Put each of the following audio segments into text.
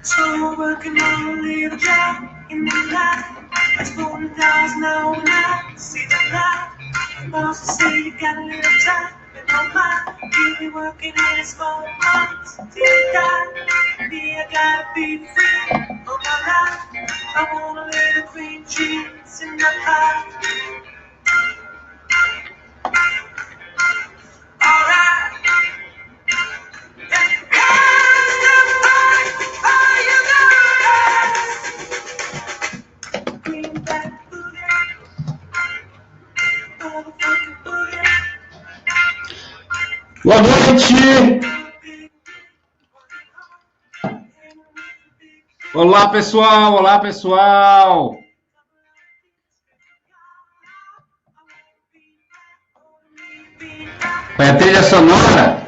So working on a little job in the night. That's 40,000 hours when I see the light. Boss say you got a little time, but no mind. You be working in a small months till you die. Me, I gotta be free all my life. I want a little cream cheese in my pie. Alright. Boa noite! Olá, pessoal! Olá, pessoal! Foi a trilha sonora?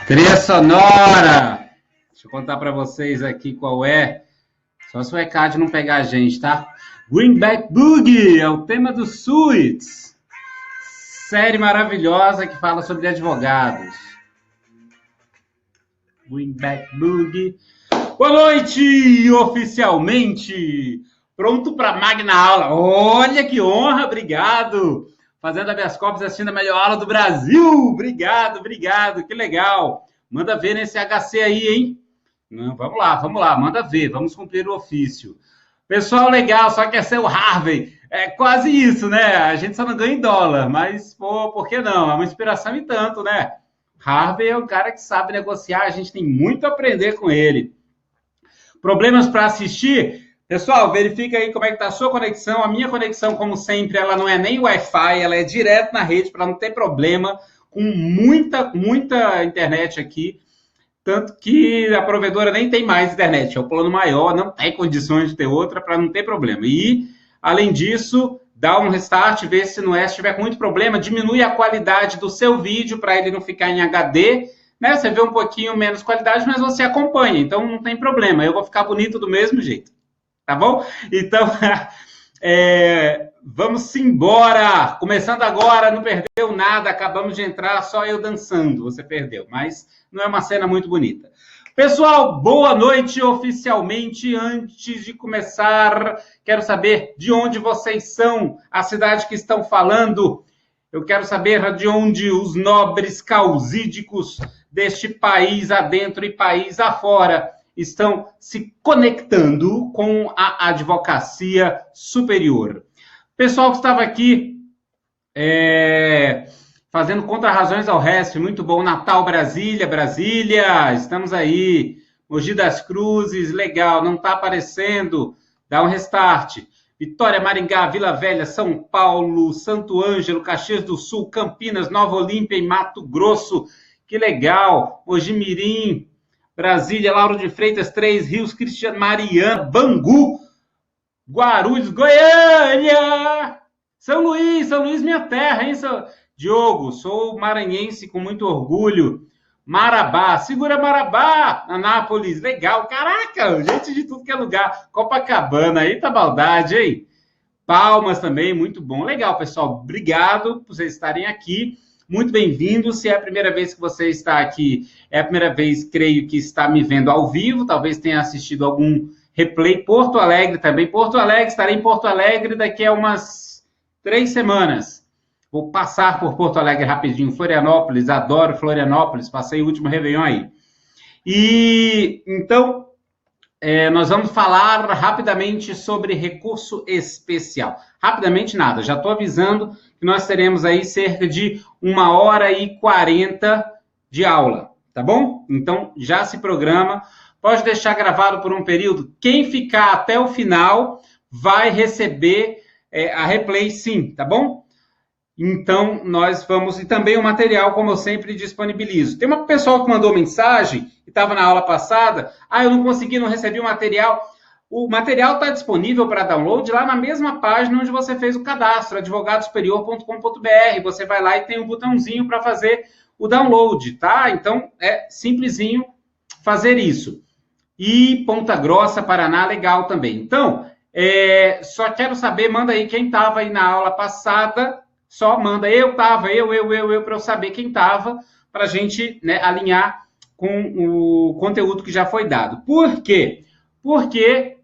Trilha sonora! Deixa eu contar para vocês aqui qual é. Só se o ECAD não pegar a gente, tá? Greenback Boogie é o tema do Suits. Série maravilhosa que fala sobre advogados. Greenback Boogie. Boa noite! Oficialmente! Pronto para magna aula. Olha que honra, obrigado! Fazendo habeas corpus, assistindo a melhor aula do Brasil. Obrigado, que legal. Manda ver nesse HC aí, hein? Não, vamos lá, manda ver. Vamos cumprir o ofício. Pessoal legal, só quer ser o Harvey. É quase isso, né? A gente só não ganha em dólar, mas, pô, por que não? É uma inspiração e tanto, né? Harvey é um cara que sabe negociar, a gente tem muito a aprender com ele. Problemas para assistir? Pessoal, verifica aí como é que tá a sua conexão. A minha conexão, como sempre, ela não é nem Wi-Fi, ela é direto na rede para não ter problema, com muita internet aqui. Tanto que a provedora nem tem mais internet, é o plano maior, não tem condições de ter outra para não ter problema. E, além disso, dá um restart, vê se no S tiver com muito problema, diminui a qualidade do seu vídeo para ele não ficar em HD, né? Você vê um pouquinho menos qualidade, mas você acompanha, então não tem problema, eu vou ficar bonito do mesmo jeito, tá bom? Então, vamos embora, começando agora, não perdeu nada, acabamos de entrar, só eu dançando, você perdeu, mas não é uma cena muito bonita. Pessoal, boa noite oficialmente. Antes de começar, quero saber de onde vocês são, a cidade que estão falando. Eu quero saber de onde os nobres causídicos deste país adentro e país afora estão se conectando com a advocacia superior. Pessoal que estava aqui fazendo contra-razões ao resto, muito bom. Natal, Brasília, estamos aí. Mogi das Cruzes, legal, não está aparecendo, dá um restart. Vitória, Maringá, Vila Velha, São Paulo, Santo Ângelo, Caxias do Sul, Campinas, Nova Olímpia e Mato Grosso, que legal. Mogi Mirim, Brasília, Lauro de Freitas, 3 Rios, Cristiano, Mariana, Bangu, Guarulhos, Goiânia, São Luís, minha terra, hein, Diogo, sou maranhense com muito orgulho. Marabá, segura Marabá, Anápolis, legal, caraca, gente de tudo que é lugar. Copacabana, aí tá maldade, hein? Palmas também, muito bom. Legal, pessoal, obrigado por vocês estarem aqui. Muito bem-vindos. Se é a primeira vez que você está aqui, é a primeira vez, creio que está me vendo ao vivo, talvez tenha assistido algum replay. Porto Alegre também. Porto Alegre, estarei em Porto Alegre daqui a umas 3 semanas. Vou passar por Porto Alegre rapidinho. Florianópolis, adoro Florianópolis, passei o último Réveillon aí. E, então, nós vamos falar rapidamente sobre recurso especial. Rapidamente nada, já estou avisando que nós teremos aí cerca de 1h40 de aula, tá bom? Então, já se programa. Pode deixar gravado por um período. Quem ficar até o final vai receber a replay sim, tá bom? Então, nós vamos... E também o material, como eu sempre disponibilizo. Tem uma pessoa que mandou mensagem, e estava na aula passada, eu não consegui, não recebi o material. O material está disponível para download lá na mesma página onde você fez o cadastro, advogadosuperior.com.br. Você vai lá e tem um botãozinho para fazer o download, tá? Então, é simplesinho fazer isso. E Ponta Grossa, Paraná, legal também. Então, só quero saber, manda aí quem estava aí na aula passada... Só manda, eu, para eu saber quem estava, para a gente, né, alinhar com o conteúdo que já foi dado. Por quê? Porque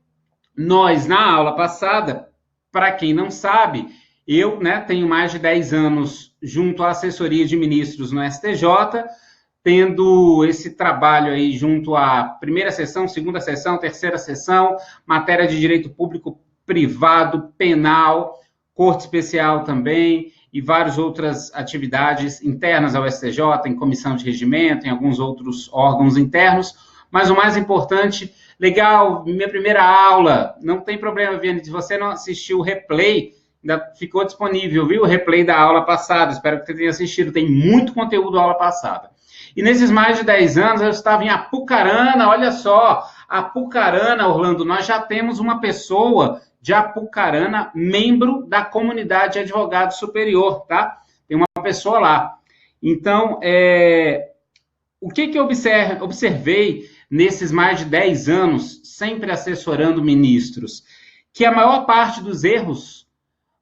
nós, na aula passada, para quem não sabe, eu, né, tenho mais de 10 anos junto à assessoria de ministros no STJ, tendo esse trabalho aí junto à primeira sessão, segunda sessão, terceira sessão, matéria de direito público privado, penal, corte especial também, e várias outras atividades internas ao STJ, em comissão de regimento, em alguns outros órgãos internos. Mas o mais importante, legal, minha primeira aula, não tem problema, Viane, se você não assistiu o replay, ainda ficou disponível, viu? O replay da aula passada, espero que você tenha assistido, tem muito conteúdo da aula passada. E nesses mais de 10 anos, eu estava em Apucarana, olha só, Apucarana, Orlando, nós já temos uma pessoa de Apucarana, membro da comunidade de advogado superior, tá? Tem uma pessoa lá. Então, o que eu observei nesses mais de 10 anos, sempre assessorando ministros? Que a maior parte dos erros,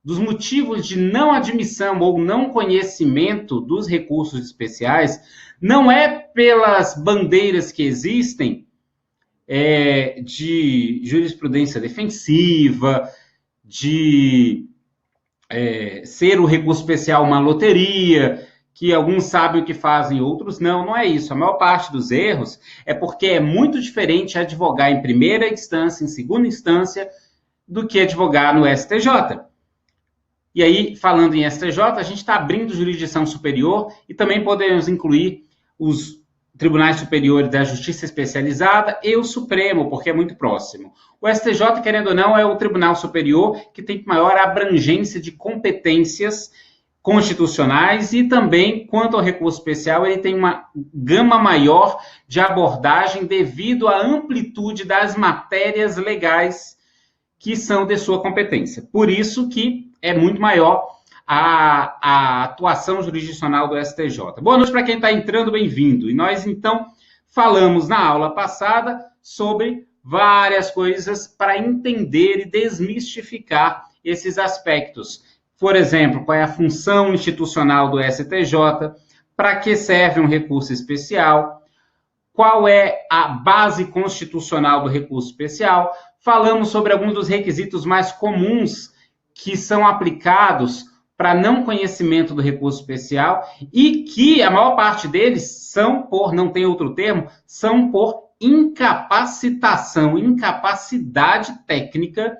dos motivos de não admissão ou não conhecimento dos recursos especiais, não é pelas bandeiras que existem, de jurisprudência defensiva, de ser o recurso especial uma loteria, que alguns sabem o que fazem, outros não. Não é isso. A maior parte dos erros é porque é muito diferente advogar em primeira instância, em segunda instância, do que advogar no STJ. E aí, falando em STJ, a gente está abrindo jurisdição superior e também podemos incluir os tribunais superiores da Justiça Especializada e o Supremo, porque é muito próximo. O STJ, querendo ou não, é o tribunal superior que tem maior abrangência de competências constitucionais e também, quanto ao recurso especial, ele tem uma gama maior de abordagem devido à amplitude das matérias legais que são de sua competência. Por isso que é muito maior a atuação jurisdicional do STJ. Boa noite para quem está entrando, bem-vindo. E nós, então, falamos na aula passada sobre várias coisas para entender e desmistificar esses aspectos. Por exemplo, qual é a função institucional do STJ, para que serve um recurso especial, qual é a base constitucional do recurso especial. Falamos sobre alguns dos requisitos mais comuns que são aplicados para não conhecimento do recurso especial e que a maior parte deles são por, não tem outro termo, são por incapacitação, incapacidade técnica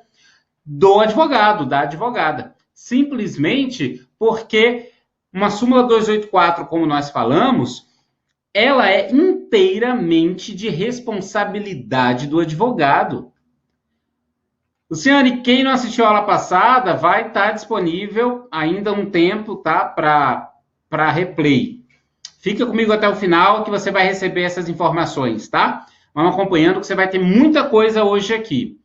do advogado, da advogada. Simplesmente porque uma súmula 284, como nós falamos, ela é inteiramente de responsabilidade do advogado. Luciane, quem não assistiu a aula passada, vai estar disponível ainda um tempo, tá? Para replay. Fica comigo até o final que você vai receber essas informações, tá? Vamos acompanhando que você vai ter muita coisa hoje aqui.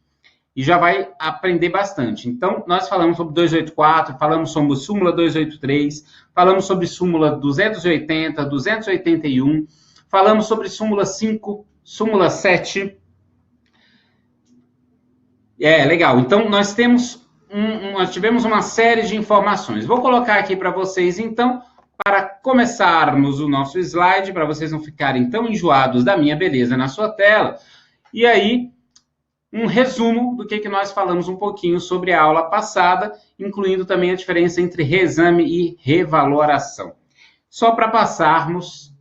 E já vai aprender bastante. Então, nós falamos sobre 284, falamos sobre súmula 283, falamos sobre súmula 280, 281, falamos sobre súmula 5, súmula 7... legal. Então, nós tivemos uma série de informações. Vou colocar aqui para vocês, então, para começarmos o nosso slide, para vocês não ficarem tão enjoados da minha beleza na sua tela. E aí, um resumo do que nós falamos um pouquinho sobre a aula passada, incluindo também a diferença entre reexame e revaloração. Só para passarmos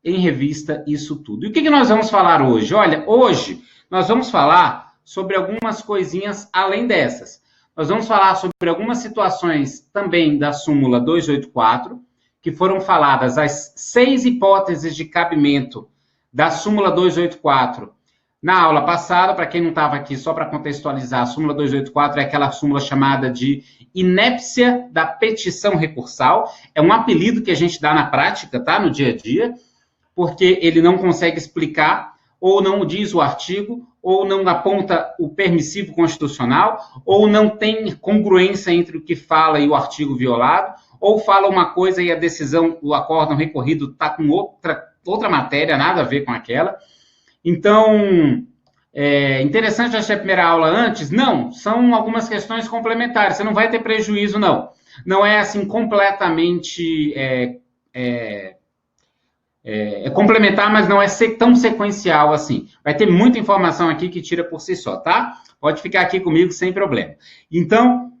em revista isso tudo. E o que nós vamos falar hoje? Olha, hoje nós vamos falar sobre algumas coisinhas além dessas. Nós vamos falar sobre algumas situações também da súmula 284, que foram faladas as 6 hipóteses de cabimento da súmula 284 na aula passada. Para quem não estava aqui, só para contextualizar, a súmula 284 é aquela súmula chamada de inépcia da petição recursal. É um apelido que a gente dá na prática, tá? No dia a dia, porque ele não consegue explicar, ou não diz o artigo, ou não aponta o permissivo constitucional, ou não tem congruência entre o que fala e o artigo violado, ou fala uma coisa e a decisão, o acórdão recorrido está com outra matéria, nada a ver com aquela. Então, é interessante assistir a primeira aula antes? Não, são algumas questões complementares, você não vai ter prejuízo, não. Não é assim completamente É complementar, mas não é tão sequencial assim. Vai ter muita informação aqui que tira por si só, tá? Pode ficar aqui comigo sem problema. Então,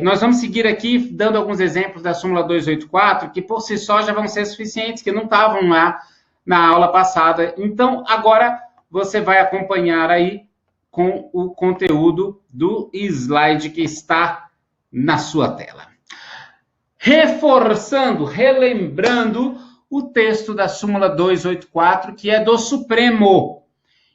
nós vamos seguir aqui dando alguns exemplos da súmula 284, que por si só já vão ser suficientes, que não estavam lá na aula passada. Então, agora você vai acompanhar aí com o conteúdo do slide que está na sua tela. Reforçando, relembrando o texto da súmula 284, que é do Supremo.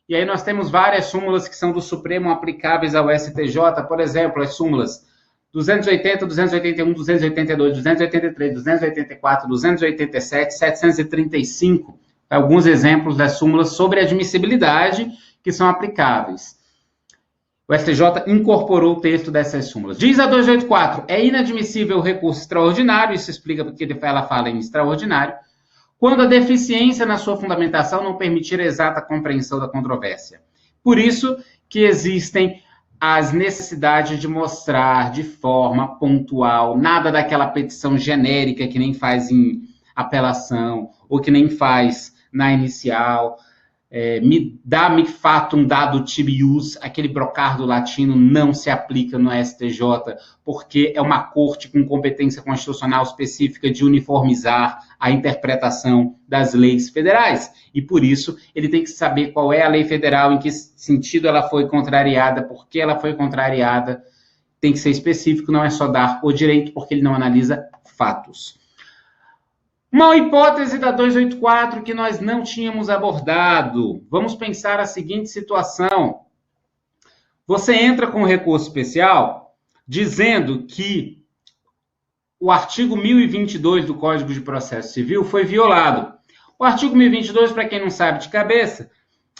E aí nós temos várias súmulas que são do Supremo aplicáveis ao STJ, por exemplo, as súmulas 280, 281, 282, 283, 284, 287, 735, alguns exemplos das súmulas sobre admissibilidade que são aplicáveis. O STJ incorporou o texto dessas súmulas. Diz a 284, é inadmissível o recurso extraordinário, isso explica porque ela fala em extraordinário, quando a deficiência na sua fundamentação não permitir a exata compreensão da controvérsia. Por isso que existem as necessidades de mostrar de forma pontual, nada daquela petição genérica que nem faz em apelação, ou que nem faz na inicial, me fatum dado tibius, aquele brocardo latino não se aplica no STJ, porque é uma corte com competência constitucional específica de uniformizar a interpretação das leis federais. E por isso ele tem que saber qual é a lei federal, em que sentido ela foi contrariada, por que ela foi contrariada. Tem que ser específico, não é só dar o direito, porque ele não analisa fatos. Uma hipótese da 284 que nós não tínhamos abordado. Vamos pensar a seguinte situação. Você entra com um recurso especial dizendo que o artigo 1022 do Código de Processo Civil foi violado. O artigo 1022, para quem não sabe de cabeça,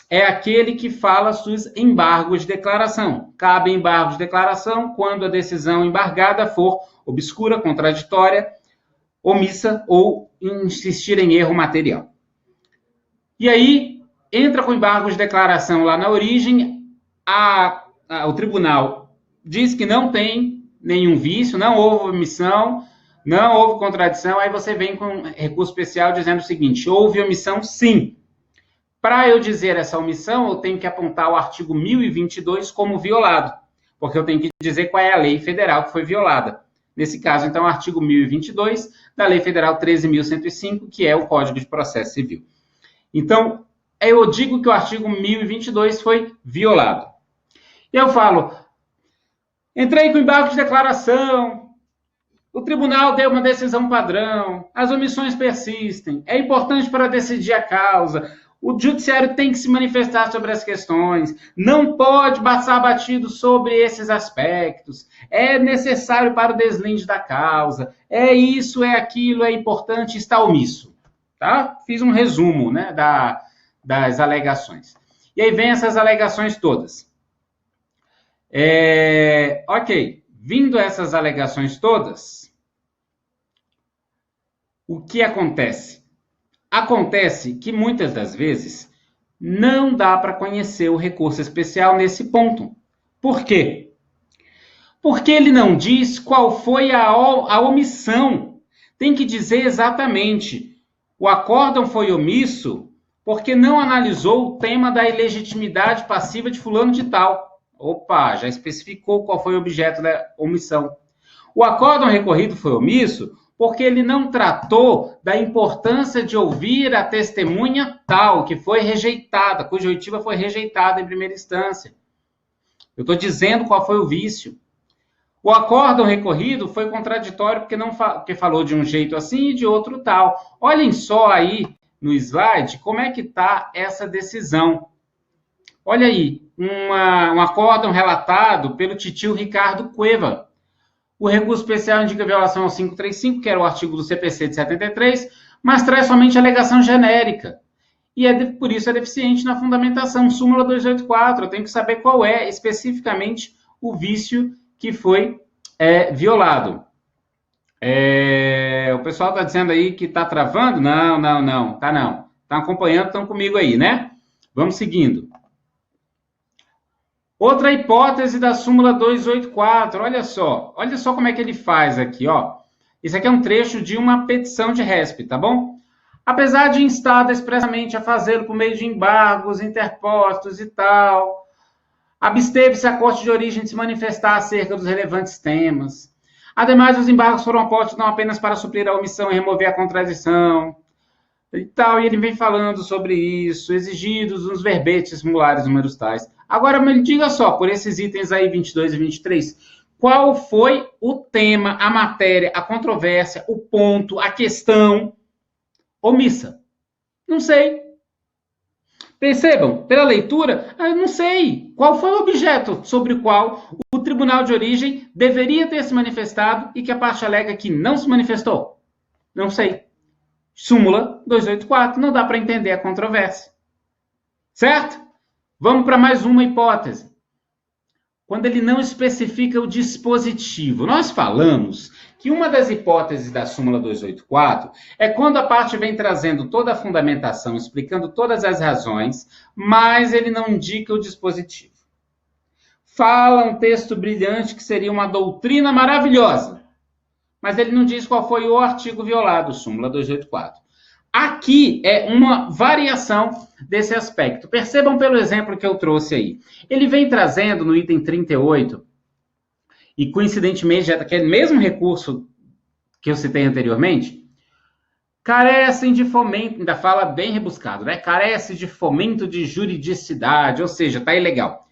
é aquele que fala dos embargos de declaração. Cabe embargo de declaração quando a decisão embargada for obscura, contraditória, omissa ou insistir em erro material. E aí, entra com embargo de declaração lá na origem, o tribunal diz que não tem nenhum vício, não houve omissão, não houve contradição, aí você vem com recurso especial dizendo o seguinte, houve omissão sim. Para eu dizer essa omissão, eu tenho que apontar o artigo 1022 como violado, porque eu tenho que dizer qual é a lei federal que foi violada. Nesse caso, então, o artigo 1022 da Lei Federal 13.105, que é o Código de Processo Civil. Então, eu digo que o artigo 1022 foi violado. Eu falo, entrei com embargo de declaração, o tribunal deu uma decisão padrão, as omissões persistem, é importante para decidir a causa, o judiciário tem que se manifestar sobre as questões, não pode passar batido sobre esses aspectos, é necessário para o deslinde da causa, é isso, é aquilo, é importante, está omisso. Tá? Fiz um resumo, né, das alegações. E aí vem essas alegações todas. Ok, vindo essas alegações todas, o que acontece? Acontece que, muitas das vezes, não dá para conhecer o recurso especial nesse ponto. Por quê? Porque ele não diz qual foi a omissão. Tem que dizer exatamente. O acórdão foi omisso porque não analisou o tema da ilegitimidade passiva de fulano de tal. Opa, já especificou qual foi o objeto da omissão. O acórdão recorrido foi omisso porque ele não tratou da importância de ouvir a testemunha tal, que foi rejeitada, cuja oitiva foi rejeitada em primeira instância. Eu estou dizendo qual foi o vício. O acórdão recorrido foi contraditório porque falou de um jeito assim e de outro tal. Olhem só aí no slide como é que está essa decisão. Olha aí, um acórdão relatado pelo titio Ricardo Cueva. O recurso especial indica violação ao 535, que era o artigo do CPC de 73, mas traz somente alegação genérica. E por isso é deficiente na fundamentação. Súmula 284, eu tenho que saber qual é especificamente o vício que foi violado. O pessoal está dizendo aí que está travando? Não. Estão acompanhando, estão comigo aí, né? Vamos seguindo. Outra hipótese da súmula 284, olha só como é que ele faz aqui, ó. Isso aqui é um trecho de uma petição de RESP, tá bom? apesar de instada expressamente a fazê-lo por meio de embargos interpostos e tal, absteve-se a corte de origem de se manifestar acerca dos relevantes temas. Ademais, os embargos foram postos não apenas para suprir a omissão e remover a contradição, e tal, e ele vem falando sobre isso, exigidos nos verbetes simulares números tais. Agora, me diga só, por esses itens aí, 22 e 23, qual foi o tema, a matéria, a controvérsia, o ponto, a questão omissa? Não sei. Percebam, pela leitura, eu não sei qual foi o objeto sobre o qual o tribunal de origem deveria ter se manifestado e que a parte alega que não se manifestou. Não sei. Súmula 284, não dá para entender a controvérsia. Certo? Vamos para mais uma hipótese. Quando ele não especifica o dispositivo. Nós falamos que uma das hipóteses da súmula 284 é quando a parte vem trazendo toda a fundamentação, explicando todas as razões, mas ele não indica o dispositivo. Fala um texto brilhante que seria uma doutrina maravilhosa, mas ele não diz qual foi o artigo violado, súmula 284. Aqui é uma variação desse aspecto. Percebam pelo exemplo que eu trouxe aí. Ele vem trazendo no item 38, e coincidentemente, já aquele mesmo recurso que eu citei anteriormente, carecem de fomento, ainda fala bem rebuscado, né? Carece de fomento de juridicidade, ou seja, está ilegal.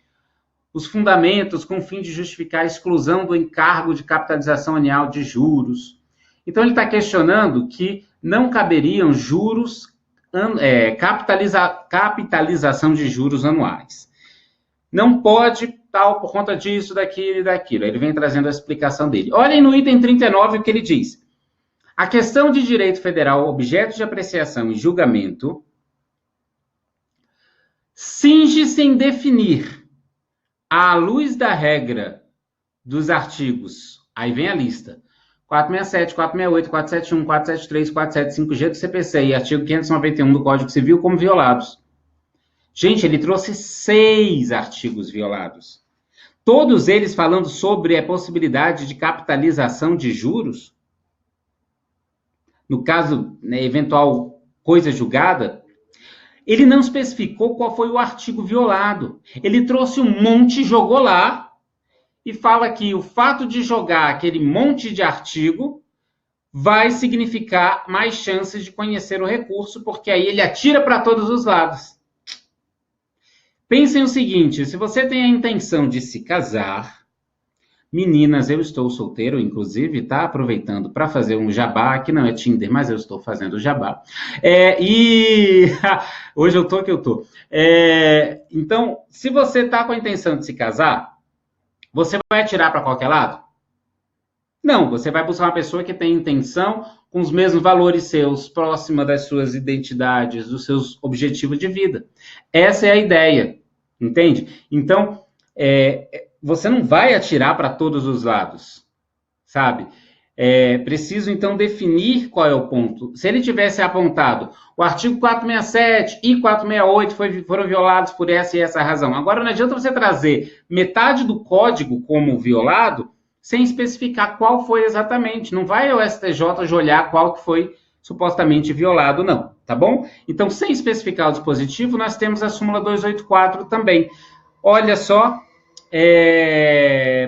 Os fundamentos com o fim de justificar a exclusão do encargo de capitalização anual de juros. Então, ele está questionando que não caberiam juros, capitalização de juros anuais. Não pode, tal, por conta disso, daquilo e daquilo. Ele vem trazendo a explicação dele. Olhem no item 39 o que ele diz. A questão de direito federal, objeto de apreciação e julgamento, cinge-se em definir, à luz da regra dos artigos, aí vem a lista, 467, 468, 471, 473, 475G do CPC e artigo 591 do Código Civil como violados. Gente, ele trouxe 6 artigos violados. Todos eles falando sobre a possibilidade de capitalização de juros. No caso, né, eventual coisa julgada, ele não especificou qual foi o artigo violado. Ele trouxe um monte, jogou lá, e fala que o fato de jogar aquele monte de artigo vai significar mais chances de conhecer o recurso, porque aí ele atira para todos os lados. Pensem o seguinte, se você tem a intenção de se casar, meninas, eu estou solteiro, inclusive, tá? Aproveitando para fazer um jabá, que não é Tinder, mas eu estou fazendo jabá. Hoje eu tô que eu tô. Então, se você tá com a intenção de se casar, você vai atirar para qualquer lado? Não, você vai buscar uma pessoa que tem intenção com os mesmos valores seus, próxima das suas identidades, dos seus objetivos de vida. Essa é a ideia, entende? Então, você não vai atirar para todos os lados, sabe? Preciso, então, definir qual é o ponto. Se ele tivesse apontado o artigo 467 e 468 foram violados por essa e essa razão. Agora, não adianta você trazer metade do código como violado sem especificar qual foi exatamente. Não vai ao STJ olhar qual que foi supostamente violado, não, tá bom? Então, sem especificar o dispositivo, nós temos a súmula 284 também. Olha só,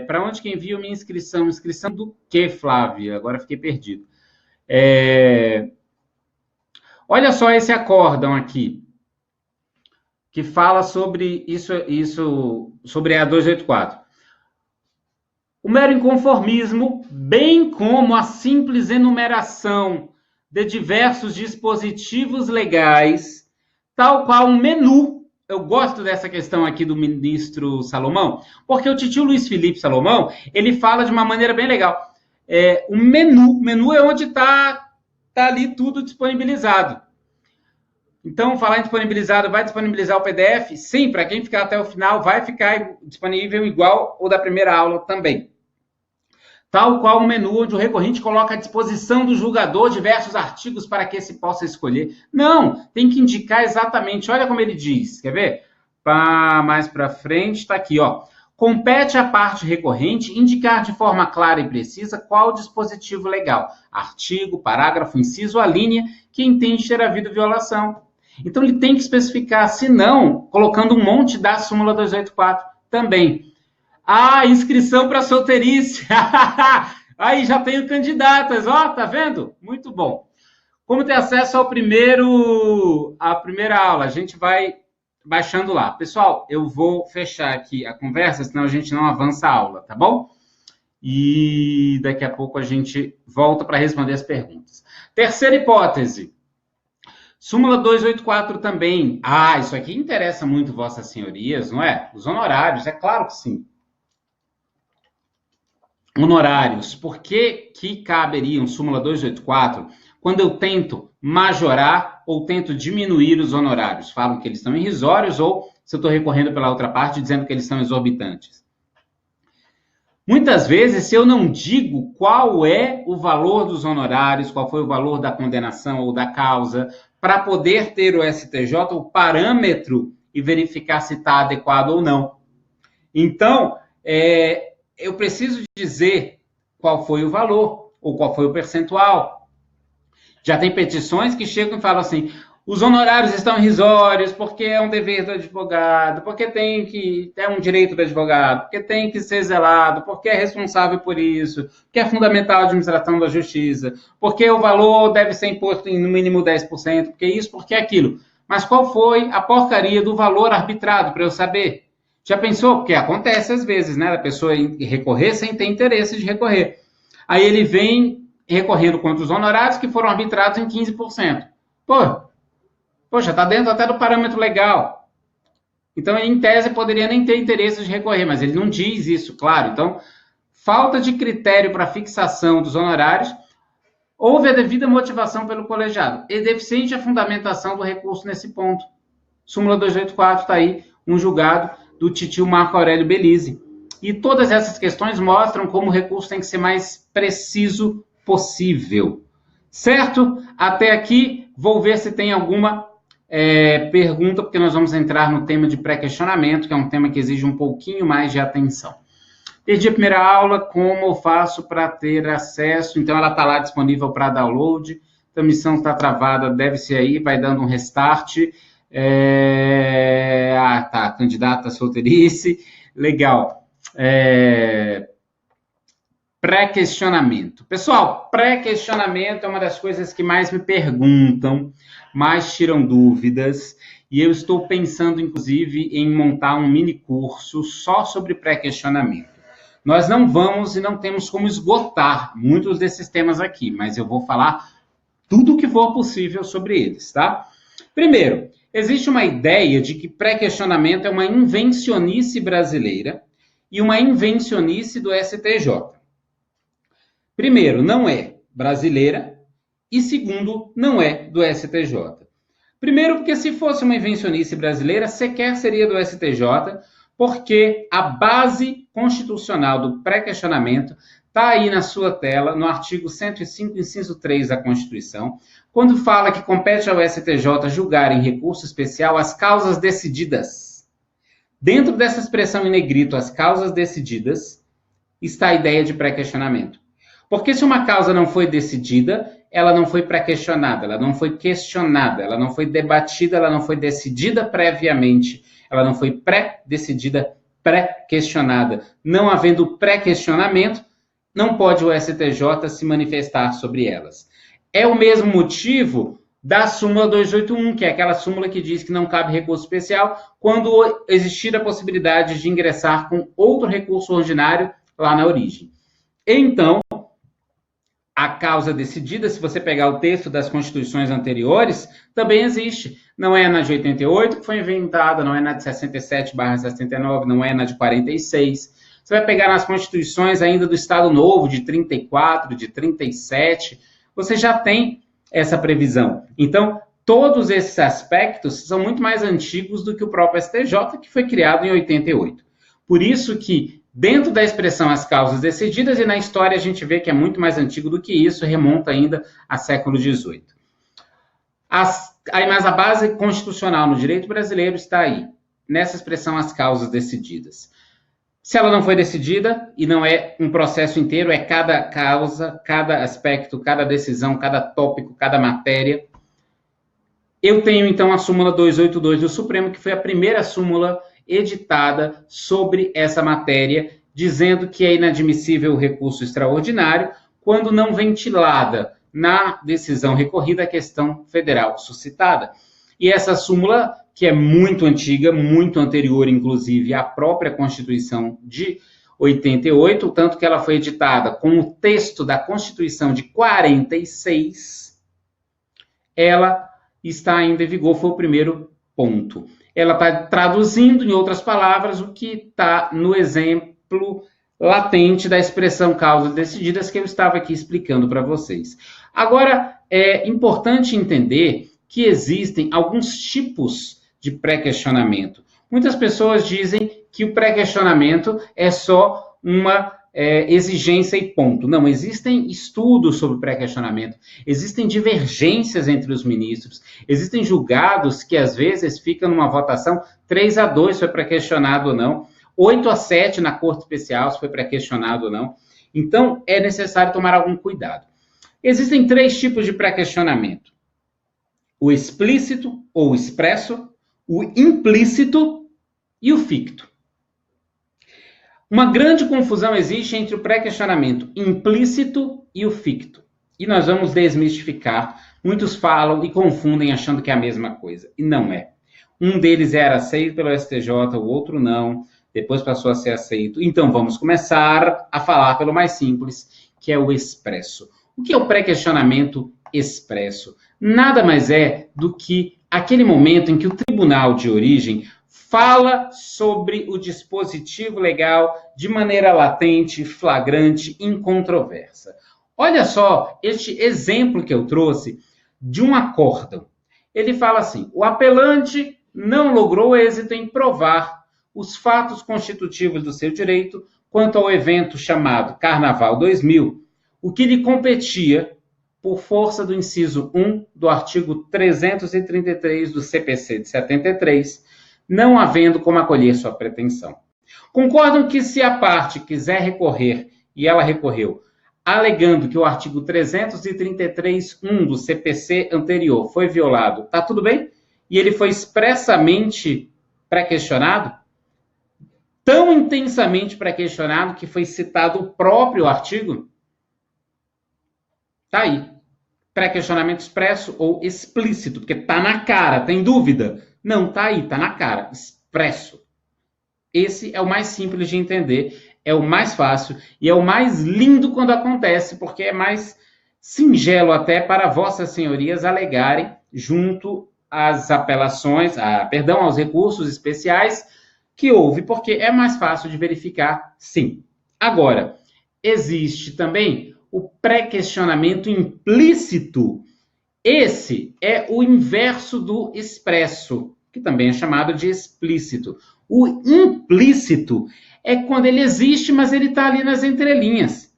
para onde que envio minha inscrição? Inscrição do quê, Flávia? Agora fiquei perdido. Olha só esse acórdão aqui, que fala sobre isso sobre a 284. O mero inconformismo, bem como a simples enumeração de diversos dispositivos legais, tal qual um menu. Eu gosto dessa questão aqui do ministro Salomão, porque o titio Luiz Felipe Salomão, ele fala de uma maneira bem legal. O menu é onde está ali tudo disponibilizado. Então, falar em disponibilizado, vai disponibilizar o PDF? Sim, para quem ficar até o final, vai ficar disponível igual o da primeira aula também. Tal qual um menu onde o recorrente coloca à disposição do julgador diversos artigos para que se possa escolher. Não, tem que indicar exatamente. Olha como ele diz, quer ver? Mais para frente, está aqui, ó. compete à parte recorrente indicar de forma clara e precisa qual dispositivo legal, artigo, parágrafo, inciso ou a linha que entende ter havido violação. Então, ele tem que especificar, se não, colocando um monte da súmula 284 também. Inscrição para solteirice. Aí já tenho candidatas, ó, tá vendo? Muito bom. Como ter acesso à primeira aula? A gente vai baixando lá. Pessoal, eu vou fechar aqui a conversa, senão a gente não avança a aula, tá bom? E daqui a pouco a gente volta para responder as perguntas. Terceira hipótese. Súmula 284 também. Isso aqui interessa muito vossas senhorias, não é? Os honorários, é claro que sim. Honorários. Por que caberiam súmula 284 quando eu tento majorar ou tento diminuir os honorários? Falam que eles estão irrisórios ou se eu estou recorrendo pela outra parte dizendo que eles estão exorbitantes. Muitas vezes, se eu não digo qual é o valor dos honorários, qual foi o valor da condenação ou da causa, para poder ter o STJ, o parâmetro e verificar se está adequado ou não. Então, eu preciso dizer qual foi o valor ou qual foi o percentual. Já tem petições que chegam e falam assim, os honorários estão irrisórios porque é um dever do advogado, porque é um direito do advogado, porque tem que ser zelado, porque é responsável por isso, porque é fundamental a administração da justiça, porque o valor deve ser imposto em no mínimo 10%, porque isso, porque aquilo. Mas qual foi a porcaria do valor arbitrado para eu saber? Já pensou? Porque acontece às vezes, né? A pessoa recorrer sem ter interesse de recorrer. Aí ele vem recorrendo contra os honorários que foram arbitrados em 15%. Poxa, está dentro até do parâmetro legal. Então, em tese, poderia nem ter interesse de recorrer, mas ele não diz isso, claro. Então, falta de critério para fixação dos honorários, houve a devida motivação pelo colegiado. É deficiente a fundamentação do recurso nesse ponto. Súmula 284 está aí, um julgado do titio Marco Aurélio Belize. E todas essas questões mostram como o recurso tem que ser mais preciso possível. Certo? Até aqui, vou ver se tem alguma pergunta, porque nós vamos entrar no tema de pré-questionamento, que é um tema que exige um pouquinho mais de atenção. Perdi a primeira aula, como eu faço para ter acesso? Então, ela está lá disponível para download. A transmissão está travada, deve ser aí, vai dando um restart. Tá, candidata a solteirice. Legal. Pré-questionamento. Pessoal, pré-questionamento é uma das coisas que mais me perguntam, mais tiram dúvidas, e eu estou pensando, inclusive, em montar um mini curso só sobre pré-questionamento. Nós não vamos e não temos como esgotar muitos desses temas aqui, mas eu vou falar tudo o que for possível sobre eles, tá? Primeiro, existe uma ideia de que pré-questionamento é uma invencionice brasileira e uma invencionice do STJ. Primeiro, não é brasileira e segundo, não é do STJ. Primeiro, porque se fosse uma invencionice brasileira, sequer seria do STJ, porque a base constitucional do pré-questionamento está aí na sua tela, no artigo 105, inciso 3 da Constituição, quando fala que compete ao STJ julgar em recurso especial as causas decididas. Dentro dessa expressão em negrito, as causas decididas, está a ideia de pré-questionamento. Porque se uma causa não foi decidida, ela não foi pré-questionada, ela não foi questionada, ela não foi debatida, ela não foi decidida previamente, ela não foi pré-decidida, pré-questionada. Não havendo pré-questionamento, não pode o STJ se manifestar sobre elas. É o mesmo motivo da súmula 281, que é aquela súmula que diz que não cabe recurso especial quando existir a possibilidade de ingressar com outro recurso ordinário lá na origem. Então, a causa decidida, se você pegar o texto das constituições anteriores, também existe. Não é na de 88 que foi inventada, não é na de 67/69, não é na de 46. Você vai pegar nas constituições ainda do Estado Novo, de 34, de 37, você já tem essa previsão. Então, todos esses aspectos são muito mais antigos do que o próprio STJ, que foi criado em 88. Por isso que, dentro da expressão as causas decididas, e na história a gente vê que é muito mais antigo do que isso, remonta ainda a século XVIII. Mas a base constitucional no direito brasileiro está aí, nessa expressão as causas decididas. Se ela não foi decidida, e não é um processo inteiro, é cada causa, cada aspecto, cada decisão, cada tópico, cada matéria. Eu tenho, então, a súmula 282 do Supremo, que foi a primeira súmula editada sobre essa matéria, dizendo que é inadmissível o recurso extraordinário quando não ventilada na decisão recorrida a questão federal suscitada. E essa súmula, que é muito antiga, muito anterior, inclusive, à própria Constituição de 88, tanto que ela foi editada com o texto da Constituição de 46, ela está ainda em vigor, foi o primeiro ponto. Ela está traduzindo, em outras palavras, o que está no exemplo latente da expressão causas decididas que eu estava aqui explicando para vocês. Agora, é importante entender que existem alguns tipos de pré-questionamento. Muitas pessoas dizem que o pré-questionamento é só uma exigência e ponto. Não, existem estudos sobre pré-questionamento, existem divergências entre os ministros, existem julgados que às vezes ficam numa votação 3-2 se foi pré-questionado ou não, 8-7 na Corte Especial se foi pré-questionado ou não. Então, é necessário tomar algum cuidado. Existem 3 tipos de pré-questionamento: o explícito ou expresso, o implícito e o ficto. Uma grande confusão existe entre o pré-questionamento implícito e o ficto. E nós vamos desmistificar. Muitos falam e confundem achando que é a mesma coisa. E não é. Um deles era aceito pelo STJ, o outro não. Depois passou a ser aceito. Então vamos começar a falar pelo mais simples, que é o expresso. O que é o pré-questionamento expresso? Nada mais é do que aquele momento em que o tribunal de origem fala sobre o dispositivo legal de maneira latente, flagrante, incontroversa. Olha só este exemplo que eu trouxe de um acórdão. Ele fala assim: o apelante não logrou êxito em provar os fatos constitutivos do seu direito quanto ao evento chamado Carnaval 2000, o que lhe competia por força do inciso 1 do artigo 333 do CPC de 73, não havendo como acolher sua pretensão. Concordam que se a parte quiser recorrer, e ela recorreu, alegando que o artigo 333.1 do CPC anterior foi violado, tá tudo bem? E ele foi expressamente pré-questionado? Tão intensamente pré-questionado que foi citado o próprio artigo? Tá aí. Pré-questionamento expresso ou explícito, porque tá na cara, tem dúvida? Não, tá aí, tá na cara, expresso. Esse é o mais simples de entender, é o mais fácil e é o mais lindo quando acontece, porque é mais singelo até para vossas senhorias alegarem junto às apelações, aos recursos especiais que houve, porque é mais fácil de verificar, sim. Agora, existe também o pré-questionamento implícito. Esse é o inverso do expresso, que também é chamado de explícito. O implícito é quando ele existe, mas ele está ali nas entrelinhas.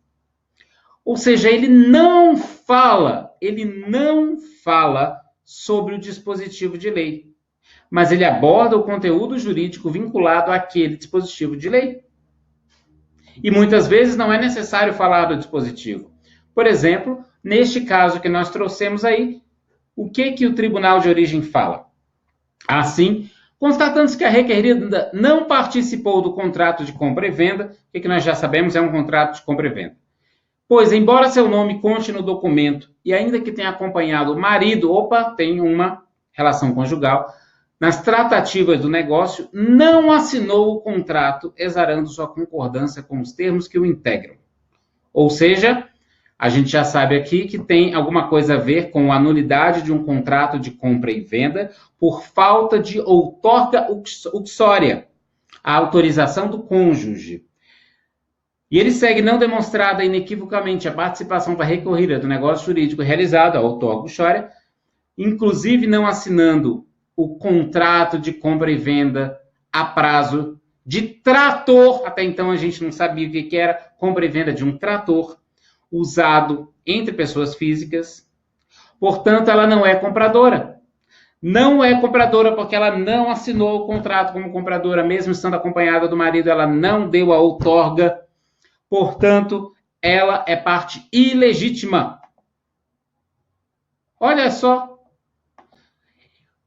Ou seja, ele não fala sobre o dispositivo de lei, mas ele aborda o conteúdo jurídico vinculado àquele dispositivo de lei. E muitas vezes não é necessário falar do dispositivo. Por exemplo, neste caso que nós trouxemos aí, o que o tribunal de origem fala? Assim, constatando-se que a requerida não participou do contrato de compra e venda, o que nós já sabemos é um contrato de compra e venda. Pois, embora seu nome conste no documento e ainda que tenha acompanhado o marido, tem uma relação conjugal, nas tratativas do negócio, não assinou o contrato exarando sua concordância com os termos que o integram. Ou seja, a gente já sabe aqui que tem alguma coisa a ver com a nulidade de um contrato de compra e venda por falta de outorga uxória, a autorização do cônjuge. E ele segue não demonstrada inequivocamente a participação da recorrida do negócio jurídico realizado, a outorga uxória, inclusive não assinando o contrato de compra e venda a prazo de trator. Até então a gente não sabia o que era compra e venda de um trator usado entre pessoas físicas. Portanto, ela não é compradora. Não é compradora porque ela não assinou o contrato como compradora, mesmo estando acompanhada do marido, ela não deu a outorga. Portanto, ela é parte ilegítima. Olha só.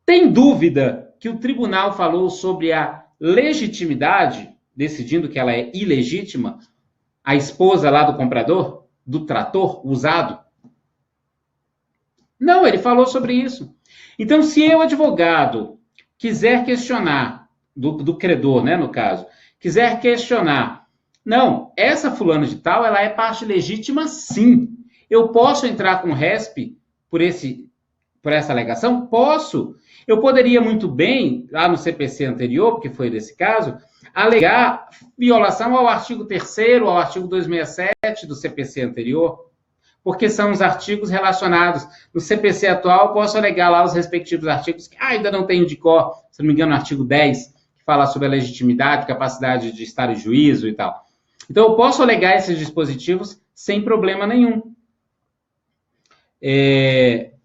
Tem dúvida que o tribunal falou sobre a legitimidade, decidindo que ela é ilegítima, a esposa lá do comprador, do trator usado? Não, ele falou sobre isso. Então, se eu, advogado, quiser questionar, do credor, né, no caso, quiser questionar, não, essa fulana de tal, ela é parte legítima, sim. Eu posso entrar com RESP por essa alegação? Posso. Eu poderia muito bem, lá no CPC anterior, porque foi desse caso, alegar violação ao artigo 3º, ao artigo 267 do CPC anterior, porque são os artigos relacionados. No CPC atual, posso alegar lá os respectivos artigos, que ainda não tenho de cor, se não me engano, no artigo 10, que fala sobre a legitimidade, capacidade de estar em juízo e tal. Então, eu posso alegar esses dispositivos sem problema nenhum.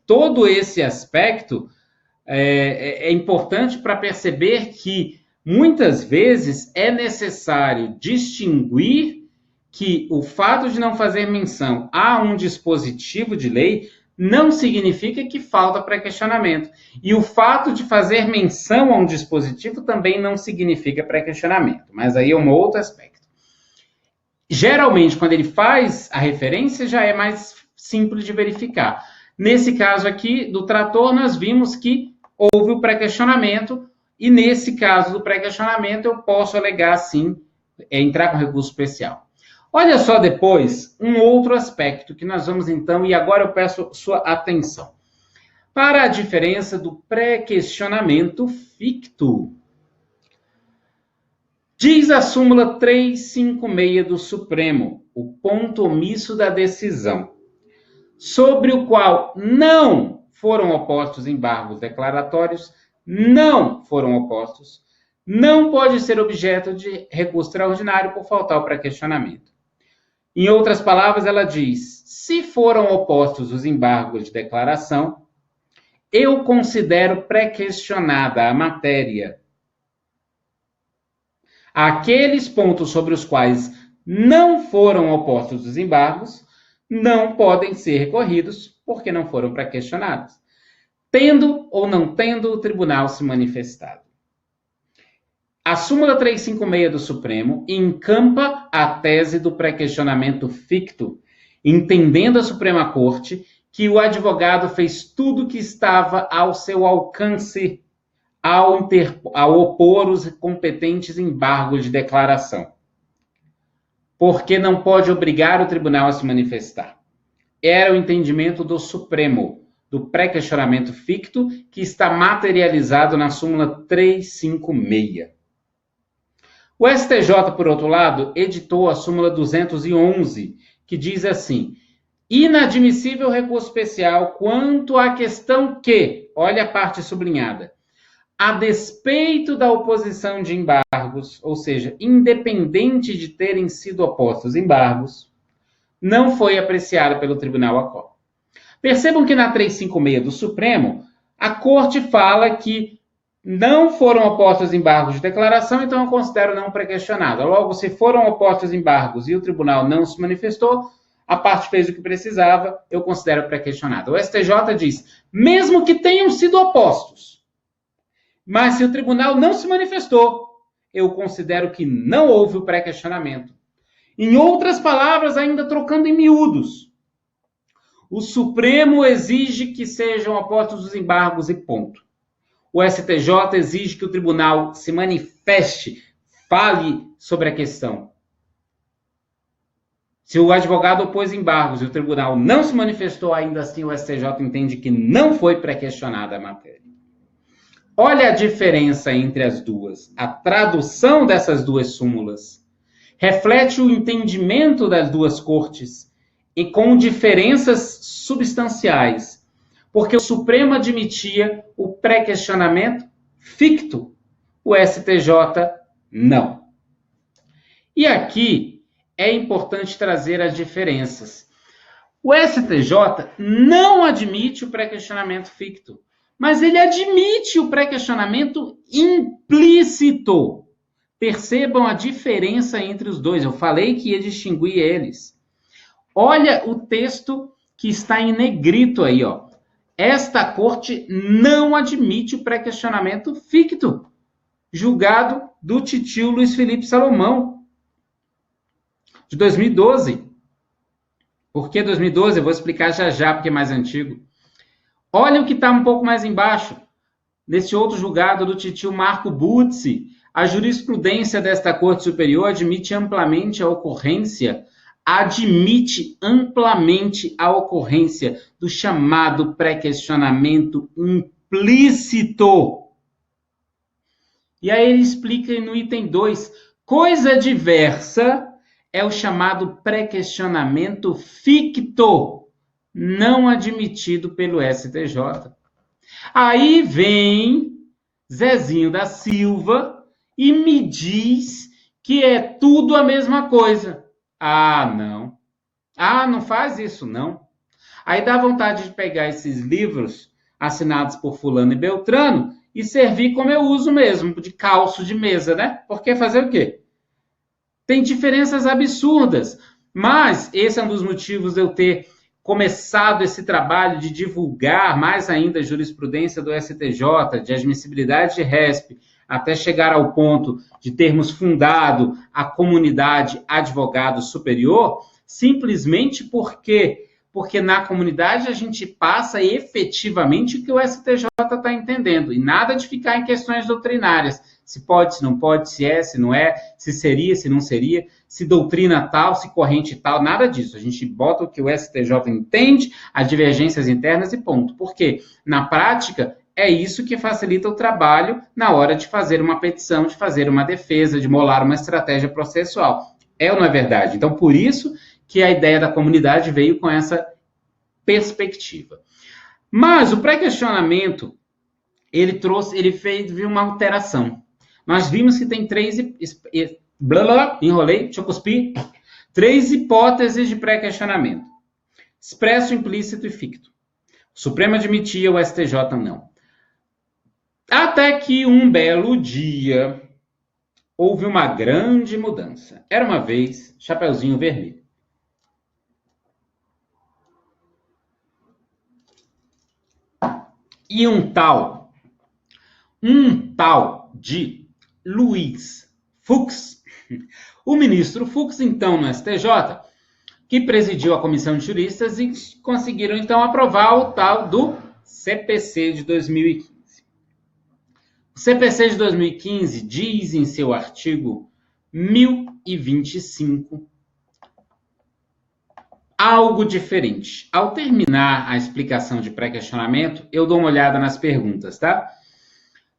Todo esse aspecto é importante para perceber que, muitas vezes, é necessário distinguir que o fato de não fazer menção a um dispositivo de lei não significa que falta pré-questionamento. E o fato de fazer menção a um dispositivo também não significa pré-questionamento. Mas aí é um outro aspecto. Geralmente, quando ele faz a referência, já é mais simples de verificar. Nesse caso aqui, do trator, nós vimos que houve o pré-questionamento, e nesse caso do pré-questionamento, eu posso alegar, sim, entrar com recurso especial. Olha só depois um outro aspecto que nós vamos então, e agora eu peço sua atenção, para a diferença do pré-questionamento ficto. Diz a súmula 356 do Supremo, o ponto omisso da decisão, sobre o qual não foram opostos embargos declaratórios, não foram opostos, não pode ser objeto de recurso extraordinário por faltar o pré-questionamento. Em outras palavras, ela diz, se foram opostos os embargos de declaração, eu considero pré-questionada a matéria. Aqueles pontos sobre os quais não foram opostos os embargos não podem ser recorridos porque não foram pré-questionados, tendo ou não tendo o tribunal se manifestado. A súmula 356 do Supremo encampa a tese do pré-questionamento ficto, entendendo a Suprema Corte que o advogado fez tudo que estava ao seu alcance ao opor os competentes embargos de declaração, porque não pode obrigar o tribunal a se manifestar. Era o entendimento do Supremo, do pré-questionamento ficto, que está materializado na súmula 356. O STJ, por outro lado, editou a súmula 211, que diz assim, inadmissível recurso especial quanto à questão que, olha a parte sublinhada, a despeito da oposição de embargos, ou seja, independente de terem sido opostos embargos, não foi apreciada pelo Tribunal ACOL. Percebam que na 356 do Supremo, a Corte fala que não foram opostos embargos de declaração, então eu considero não pré-questionada. Logo, se foram opostos embargos e o tribunal não se manifestou, a parte fez o que precisava, eu considero pré-questionada. O STJ diz, mesmo que tenham sido opostos, mas se o tribunal não se manifestou, eu considero que não houve o pré-questionamento. Em outras palavras, ainda trocando em miúdos, o Supremo exige que sejam opostos os embargos e ponto. O STJ exige que o tribunal se manifeste, fale sobre a questão. Se o advogado opôs embargos e o tribunal não se manifestou, ainda assim o STJ entende que não foi pré-questionada a matéria. Olha a diferença entre as duas. A tradução dessas duas súmulas reflete o entendimento das duas cortes e com diferenças substanciais. Porque o Supremo admitia o pré-questionamento ficto, o STJ não. E aqui é importante trazer as diferenças. O STJ não admite o pré-questionamento ficto, mas ele admite o pré-questionamento implícito. Percebam a diferença entre os dois. Eu falei que ia distinguir eles. Olha o texto que está em negrito aí, ó. Esta corte não admite o pré-questionamento ficto, julgado do titio Luiz Felipe Salomão, de 2012. Por que 2012? Eu vou explicar já, porque é mais antigo. Olha o que está um pouco mais embaixo. Nesse outro julgado do titio Marco Butzi, a jurisprudência desta Corte Superior admite amplamente a ocorrência do chamado pré-questionamento implícito. E aí ele explica no item 2, coisa diversa é o chamado pré-questionamento ficto, não admitido pelo STJ. Aí vem Zezinho da Silva e me diz que é tudo a mesma coisa. Ah, não. Ah, não faz isso, não. Aí dá vontade de pegar esses livros assinados por fulano e beltrano e servir como eu uso mesmo, de calço de mesa, né? Porque fazer o quê? Tem diferenças absurdas. Mas esse é um dos motivos de eu ter começado esse trabalho de divulgar mais ainda a jurisprudência do STJ, de admissibilidade de RESP, até chegar ao ponto de termos fundado a comunidade Advogado Superior, simplesmente porque na comunidade a gente passa efetivamente o que o STJ está entendendo, e nada de ficar em questões doutrinárias, se pode, se não pode, se é, se não é, se seria, se não seria, se doutrina tal, se corrente tal, nada disso. A gente bota o que o STJ entende, as divergências internas e ponto. Porque, na prática, é isso que facilita o trabalho na hora de fazer uma petição, de fazer uma defesa, de molar uma estratégia processual. É ou não é verdade? Então, por isso que a ideia da comunidade veio com essa perspectiva. Mas o pré-questionamento, ele fez uma alteração. Nós vimos que tem enrolei, deixa eu cuspir, 3 hipóteses de pré-questionamento. Expresso, implícito e ficto. O Supremo admitia, o STJ não. Até que um belo dia houve uma grande mudança. Era uma vez Chapeuzinho Vermelho. E um tal de Luiz Fux, o ministro Fux, então, no STJ, que presidiu a comissão de juristas e conseguiram, então, aprovar o tal do CPC de 2015. O CPC de 2015 diz em seu artigo 1025 algo diferente. Ao terminar a explicação de pré-questionamento, eu dou uma olhada nas perguntas, tá?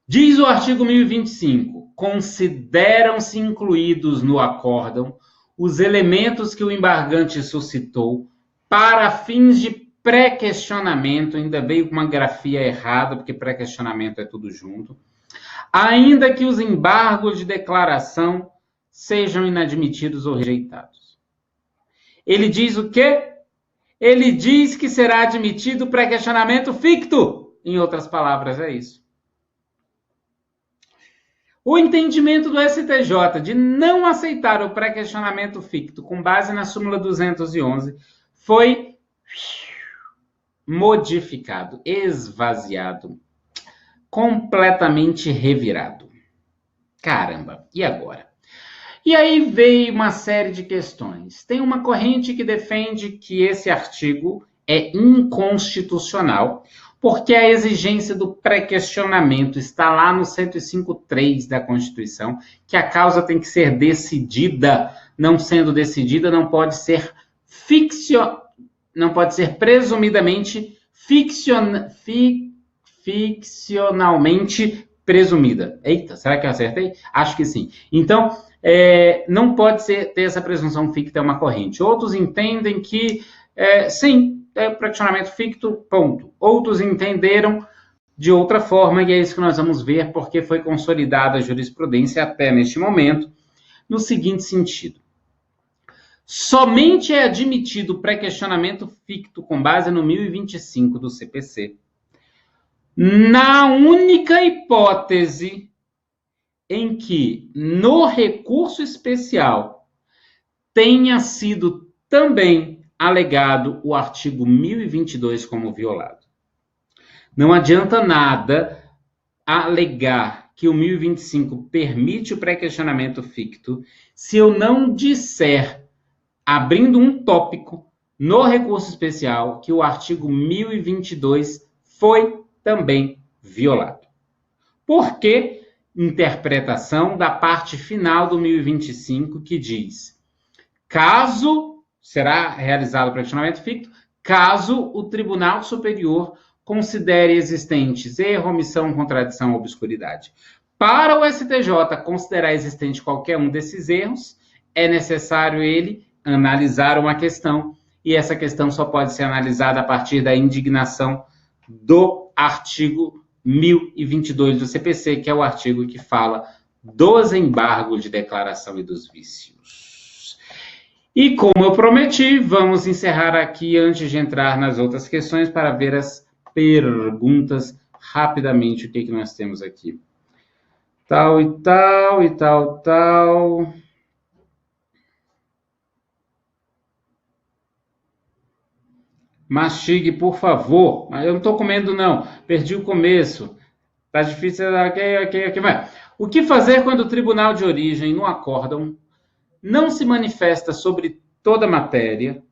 Diz o artigo 1025, consideram-se incluídos no acórdão os elementos que o embargante suscitou para fins de pré-questionamento, ainda veio com uma grafia errada, porque pré-questionamento é tudo junto, ainda que os embargos de declaração sejam inadmitidos ou rejeitados. Ele diz o quê? Ele diz que será admitido pré-questionamento ficto. Em outras palavras, é isso. O entendimento do STJ de não aceitar o pré-questionamento ficto com base na súmula 211 foi modificado, esvaziado, completamente revirado. Caramba, e agora? E aí veio uma série de questões. Tem uma corrente que defende que esse artigo é inconstitucional, porque a exigência do pré-questionamento está lá no 105.3 da Constituição, que a causa tem que ser decidida. Não sendo decidida, não pode ser presumidamente ficcionalmente presumida. Eita, será que eu acertei? Acho que sim. Então, não pode ter essa presunção ficta, é uma corrente. Outros entendem que, sim, é pré-questionamento ficto, ponto. Outros entenderam de outra forma, e é isso que nós vamos ver, porque foi consolidada a jurisprudência até neste momento, no seguinte sentido. Somente é admitido pré-questionamento ficto com base no 1025 do CPC Na única hipótese em que no recurso especial tenha sido também alegado o artigo 1022 como violado. Não adianta nada alegar que o 1025 permite o pré-questionamento ficto se eu não disser, abrindo um tópico no recurso especial, que o artigo 1022 foi também violado. Por que interpretação da parte final do 1025 que diz: caso será realizado o pré-questionamento ficto, caso o Tribunal Superior considere existentes erro, omissão, contradição ou obscuridade. Para o STJ considerar existente qualquer um desses erros, é necessário ele analisar uma questão, e essa questão só pode ser analisada a partir da indignação do artigo 1022 do CPC, que é o artigo que fala dos embargos de declaração e dos vícios. E como eu prometi, vamos encerrar aqui antes de entrar nas outras questões para ver as perguntas rapidamente. O que nós temos aqui? Tal e tal, e tal, tal. Mastigue, por favor. Eu não estou comendo, não. Perdi o começo. Tá difícil. Ok. Vai. O que fazer quando o tribunal de origem, no acórdão, não se manifesta sobre toda a matéria,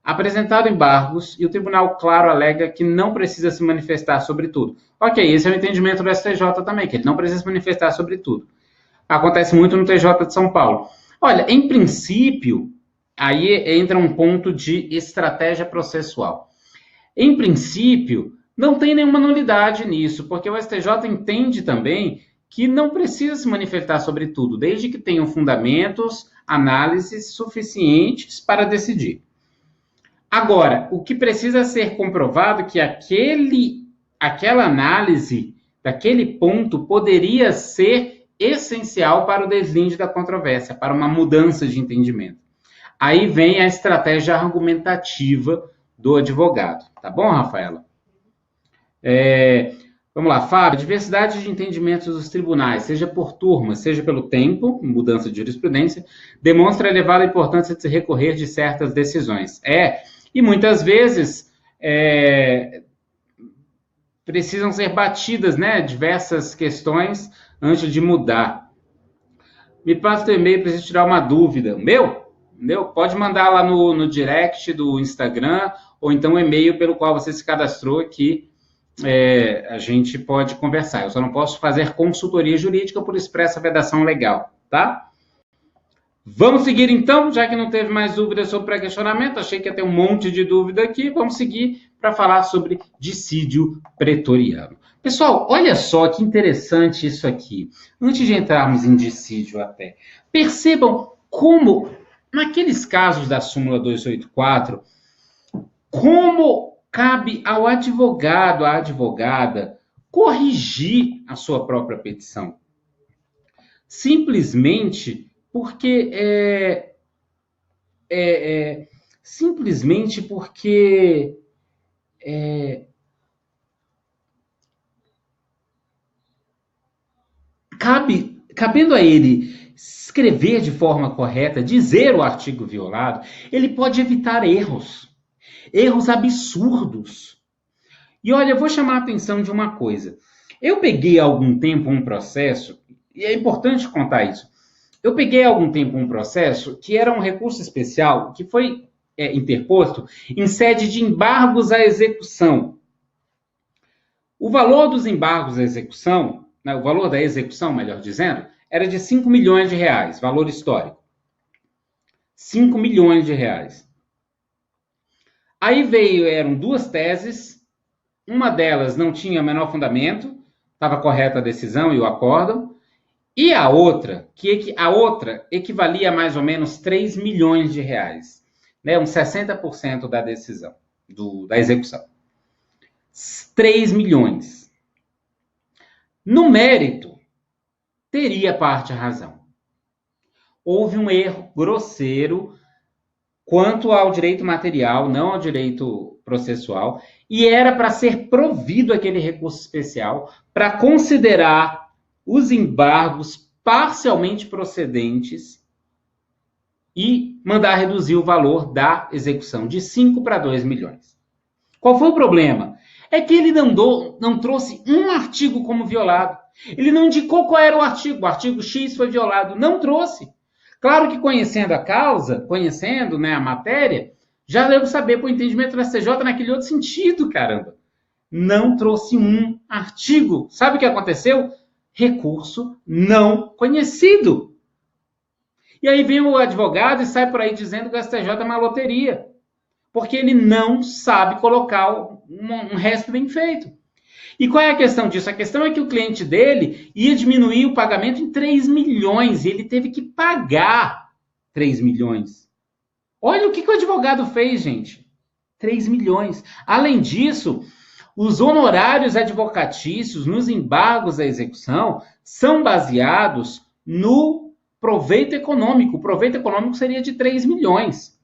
apresentado embargos, e o tribunal, claro, alega que não precisa se manifestar sobre tudo? Ok, esse é o entendimento do STJ também, que ele não precisa se manifestar sobre tudo. Acontece muito no TJ de São Paulo. Olha, em princípio, aí entra um ponto de estratégia processual. Em princípio, não tem nenhuma nulidade nisso, porque o STJ entende também que não precisa se manifestar sobre tudo, desde que tenham fundamentos, análises suficientes para decidir. Agora, o que precisa ser comprovado é que aquela análise daquele ponto poderia ser essencial para o deslinde da controvérsia, para uma mudança de entendimento. Aí vem a estratégia argumentativa do advogado. Tá bom, Rafaela? Vamos lá, Fábio. Diversidade de entendimentos dos tribunais, seja por turma, seja pelo tempo, mudança de jurisprudência, demonstra elevada importância de se recorrer de certas decisões. E muitas vezes precisam ser batidas, né, diversas questões antes de mudar. Me passa o e-mail, preciso tirar uma dúvida. Meu? Pode mandar lá no direct do Instagram, ou então o e-mail pelo qual você se cadastrou aqui, a gente pode conversar. Eu só não posso fazer consultoria jurídica por expressa vedação legal, tá? Vamos seguir então, já que não teve mais dúvidas sobre pré-questionamento, achei que ia ter um monte de dúvida aqui, vamos seguir para falar sobre dissídio pretoriano. Pessoal, olha só que interessante isso aqui. Antes de entrarmos em dissídio até, percebam como, naqueles casos da súmula 284, como cabe ao advogado, à advogada, corrigir a sua própria petição. Simplesmente porque cabendo a ele escrever de forma correta, dizer o artigo violado, ele pode evitar erros absurdos. E olha, eu vou chamar a atenção de uma coisa. Eu peguei há algum tempo um processo, e é importante contar isso. Eu peguei há algum tempo um processo que era um recurso especial que foi interposto em sede de embargos à execução. O valor dos embargos à execução, né, o valor da execução, melhor dizendo, era de 5 milhões de reais, valor histórico. 5 milhões de reais. Aí eram duas teses, uma delas não tinha o menor fundamento, estava correta a decisão e o acórdão, e a outra equivalia a mais ou menos 3 milhões de reais, né? Uns 60% da decisão, da execução. 3 milhões. No mérito, teria parte a razão. Houve um erro grosseiro quanto ao direito material, não ao direito processual e era para ser provido aquele recurso especial para considerar os embargos parcialmente procedentes e mandar reduzir o valor da execução de 5 para 2 milhões. Qual foi o problema? É que ele não trouxe um artigo como violado. Ele não indicou qual era o artigo X foi violado, não trouxe. Claro que conhecendo a causa, conhecendo, né, a matéria, já devo saber por entendimento do STJ naquele outro sentido, caramba. Não trouxe um artigo. Sabe o que aconteceu? Recurso não conhecido. E aí vem o advogado e sai por aí dizendo que o STJ é uma loteria. Porque ele não sabe colocar um RESP bem feito. E qual é a questão disso? A questão é que o cliente dele ia diminuir o pagamento em 3 milhões e ele teve que pagar 3 milhões. Olha o que o advogado fez, gente. 3 milhões. Além disso, os honorários advocatícios nos embargos à execução são baseados no proveito econômico. O proveito econômico seria de 3 milhões.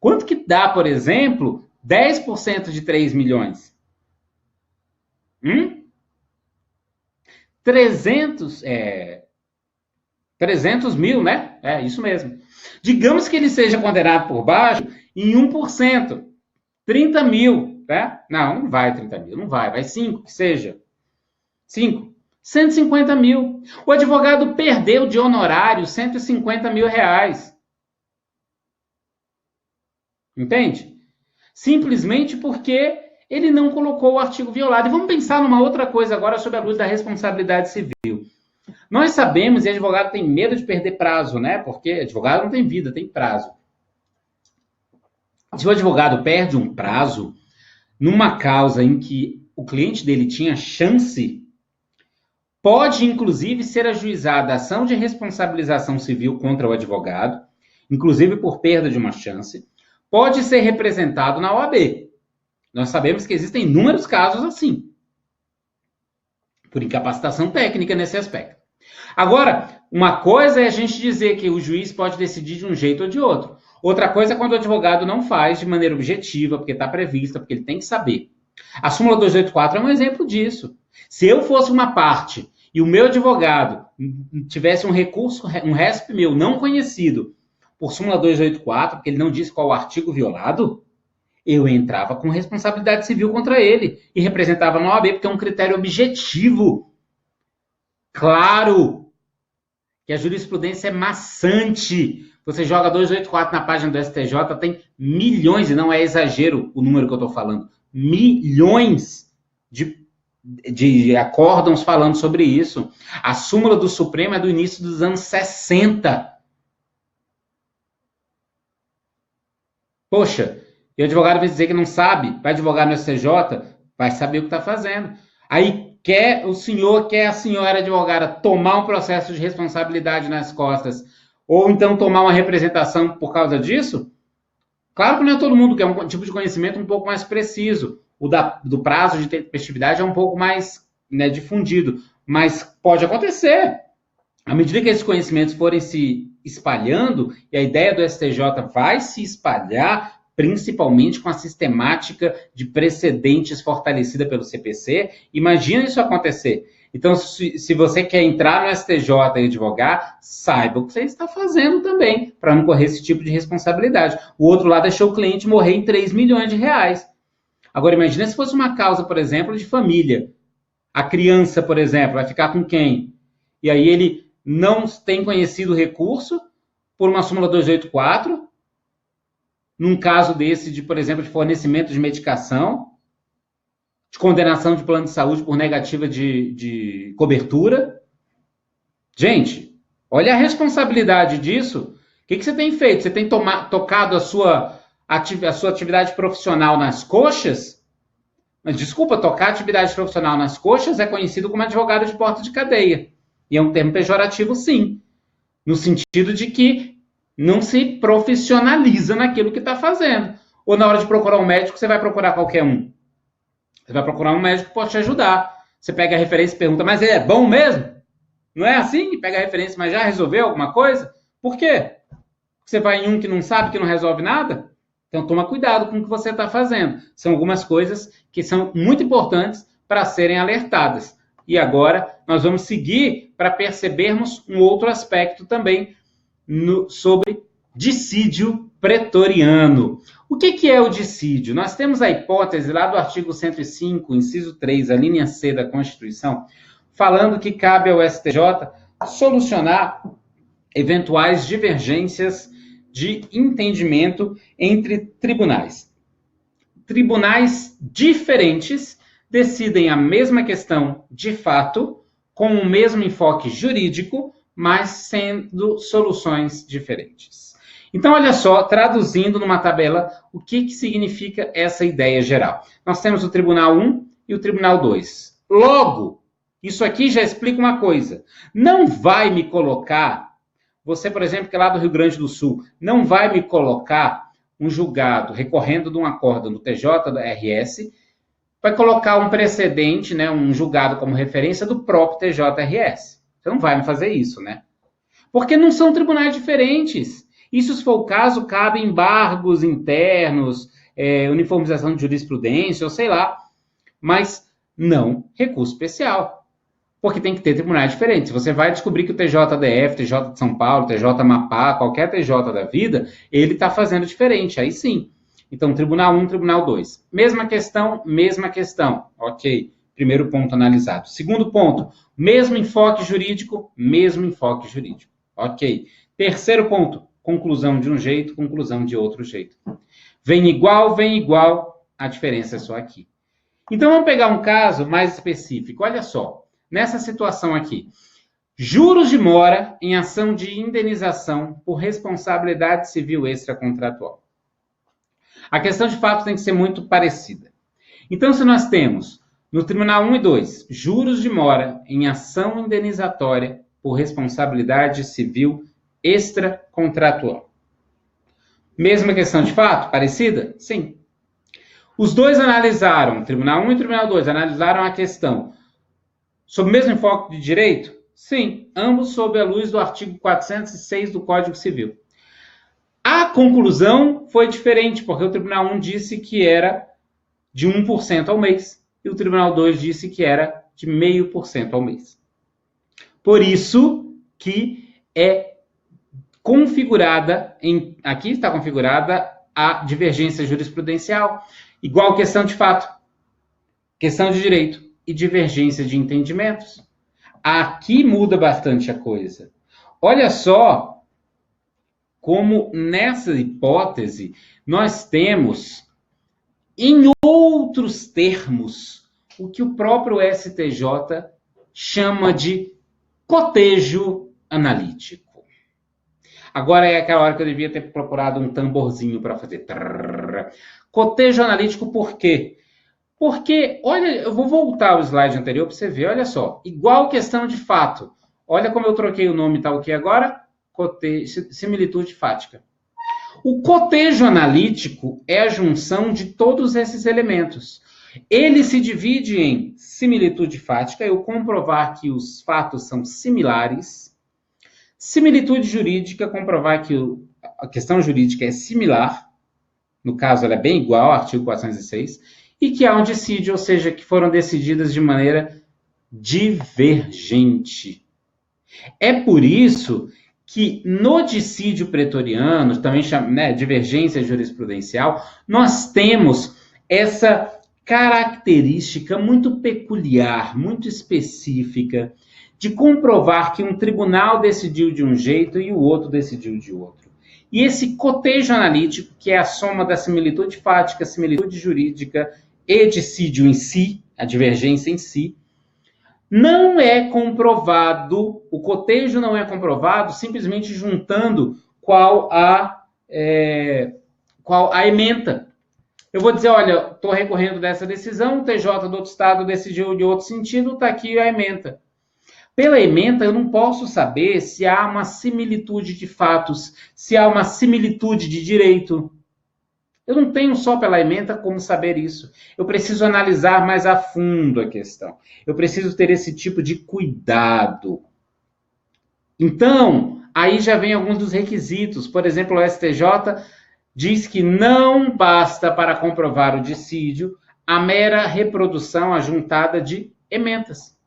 Quanto que dá, por exemplo, 10% de 3 milhões? 300 mil, né? É isso mesmo. Digamos que ele seja condenado por baixo em 1%. 30 mil, né? Não vai 30 mil, não vai. Vai 5, que seja. 5. 150 mil. O advogado perdeu de honorário 150 mil reais. Entende? Simplesmente porque ele não colocou o artigo violado. E vamos pensar numa outra coisa agora sobre a luz da responsabilidade civil. Nós sabemos, e advogado tem medo de perder prazo, né? Porque advogado não tem vida, tem prazo. Se o advogado perde um prazo numa causa em que o cliente dele tinha chance, pode inclusive ser ajuizada a ação de responsabilização civil contra o advogado, inclusive por perda de uma chance, pode ser representado na OAB. Nós sabemos que existem inúmeros casos assim, por incapacitação técnica nesse aspecto. Agora, uma coisa é a gente dizer que o juiz pode decidir de um jeito ou de outro. Outra coisa é quando o advogado não faz de maneira objetiva, porque está prevista, porque ele tem que saber. A súmula 284 é um exemplo disso. Se eu fosse uma parte e o meu advogado tivesse um recurso, um RESP meu não conhecido por súmula 284, porque ele não disse qual o artigo violado, eu entrava com responsabilidade civil contra ele e representava na OAB, porque é um critério objetivo. Claro que a jurisprudência é maçante. Você joga 284 na página do STJ, tem milhões, e não é exagero o número que eu estou falando, milhões de acórdãos falando sobre isso. A súmula do Supremo é do início dos anos 60. Poxa, e o advogado vai dizer que não sabe, vai advogar no STJ, vai saber o que está fazendo. Aí o senhor quer a senhora advogada tomar um processo de responsabilidade nas costas, ou então tomar uma representação por causa disso? Claro que não é todo mundo, que é um tipo de conhecimento um pouco mais preciso. O do prazo de tempestividade é um pouco mais, né, difundido, mas pode acontecer. À medida que esses conhecimentos forem se espalhando, e a ideia do STJ vai se espalhar, principalmente com a sistemática de precedentes fortalecida pelo CPC, imagina isso acontecer. Então, se você quer entrar no STJ e advogar, saiba o que você está fazendo também, para não correr esse tipo de responsabilidade. O outro lado deixou o cliente morrer em 3 milhões de reais. Agora, imagina se fosse uma causa, por exemplo, de família. A criança, por exemplo, vai ficar com quem? E aí ele não tem conhecido o recurso por uma súmula 284, num caso desse, de, por exemplo, de fornecimento de medicação, de condenação de plano de saúde por negativa de cobertura. Gente, olha a responsabilidade disso. O que você tem feito? Você tem tocado a sua atividade profissional nas coxas? Mas, desculpa, tocar atividade profissional nas coxas é conhecido como advogado de porta de cadeia. E é um termo pejorativo, sim. No sentido de que não se profissionaliza naquilo que está fazendo. Ou na hora de procurar um médico, você vai procurar qualquer um. Você vai procurar um médico que pode te ajudar. Você pega a referência e pergunta, mas ele é bom mesmo? Não é assim? Pega a referência, mas já resolveu alguma coisa? Por quê? Você vai em um que não sabe, que não resolve nada? Então, toma cuidado com o que você está fazendo. São algumas coisas que são muito importantes para serem alertadas. E agora, nós vamos seguir para percebermos um outro aspecto também sobre dissídio pretoriano. O que é o dissídio? Nós temos a hipótese lá do artigo 105, inciso 3, a linha C da Constituição, falando que cabe ao STJ solucionar eventuais divergências de entendimento entre tribunais. Tribunais diferentes decidem a mesma questão de fato, com o mesmo enfoque jurídico, mas sendo soluções diferentes. Então, olha só, traduzindo numa tabela, o que significa essa ideia geral. Nós temos o Tribunal 1 e o Tribunal 2. Logo, isso aqui já explica uma coisa. Não vai me colocar, você, por exemplo, que é lá do Rio Grande do Sul, não vai me colocar um julgado recorrendo de um acórdão do TJ, da RS, vai colocar um precedente, né, um julgado como referência do próprio TJRS. Você não vai me fazer isso, né? Porque não são tribunais diferentes. Isso, se for o caso, cabe embargos internos, uniformização de jurisprudência, ou sei lá. Mas não recurso especial. Porque tem que ter tribunais diferentes. Você vai descobrir que o TJDF, TJ de São Paulo, TJ Amapá, qualquer TJ da vida, ele está fazendo diferente. Aí sim. Então, Tribunal 1, Tribunal 2. Mesma questão, mesma questão. Ok. Primeiro ponto analisado. Segundo ponto, mesmo enfoque jurídico, mesmo enfoque jurídico. Ok. Terceiro ponto, conclusão de um jeito, conclusão de outro jeito. Vem igual, a diferença é só aqui. Então, vamos pegar um caso mais específico. Olha só, nessa situação aqui. Juros de mora em ação de indenização por responsabilidade civil extracontratual. A questão de fato tem que ser muito parecida. Então, se nós temos no Tribunal 1 e 2, juros de mora em ação indenizatória por responsabilidade civil extracontratual. Mesma questão de fato? Parecida? Sim. Os dois analisaram, Tribunal 1 e Tribunal 2, analisaram a questão sob o mesmo enfoque de direito? Sim, ambos sob a luz do artigo 406 do Código Civil. A conclusão foi diferente, porque o Tribunal 1 disse que era de 1% ao mês e o Tribunal 2 disse que era de 0,5% ao mês. Por isso que é configurada, aqui está configurada a divergência jurisprudencial, igual questão de fato, questão de direito e divergência de entendimentos. Aqui muda bastante a coisa. Olha só como nessa hipótese nós temos, em outros termos, o que o próprio STJ chama de cotejo analítico. Agora é aquela hora que eu devia ter procurado um tamborzinho para fazer. Cotejo analítico por quê? Porque, olha, eu vou voltar ao slide anterior para você ver, olha só, igual questão de fato. Olha como eu troquei o nome, tá o que agora? Similitude fática. O cotejo analítico é a junção de todos esses elementos. Ele se divide em similitude fática, eu comprovar que os fatos são similares. Similitude jurídica, comprovar que a questão jurídica é similar. No caso, ela é bem igual ao artigo 406. E que há um dissídio, ou seja, que foram decididas de maneira divergente. É por isso que no dissídio pretoriano, também chama, né, divergência jurisprudencial, nós temos essa característica muito peculiar, muito específica, de comprovar que um tribunal decidiu de um jeito e o outro decidiu de outro. E esse cotejo analítico, que é a soma da similitude fática, similitude jurídica e dissídio em si, a divergência em si, não é comprovado, o cotejo não é comprovado simplesmente juntando qual a ementa. Eu vou dizer, olha, estou recorrendo dessa decisão, o TJ do outro estado decidiu de outro sentido, está aqui a ementa. Pela ementa, eu não posso saber se há uma similitude de fatos, se há uma similitude de direito. Eu não tenho só pela ementa como saber isso. Eu preciso analisar mais a fundo a questão. Eu preciso ter esse tipo de cuidado. Então, aí já vem alguns dos requisitos. Por exemplo, o STJ diz que não basta para comprovar o dissídio a mera reprodução ajuntada de ementas.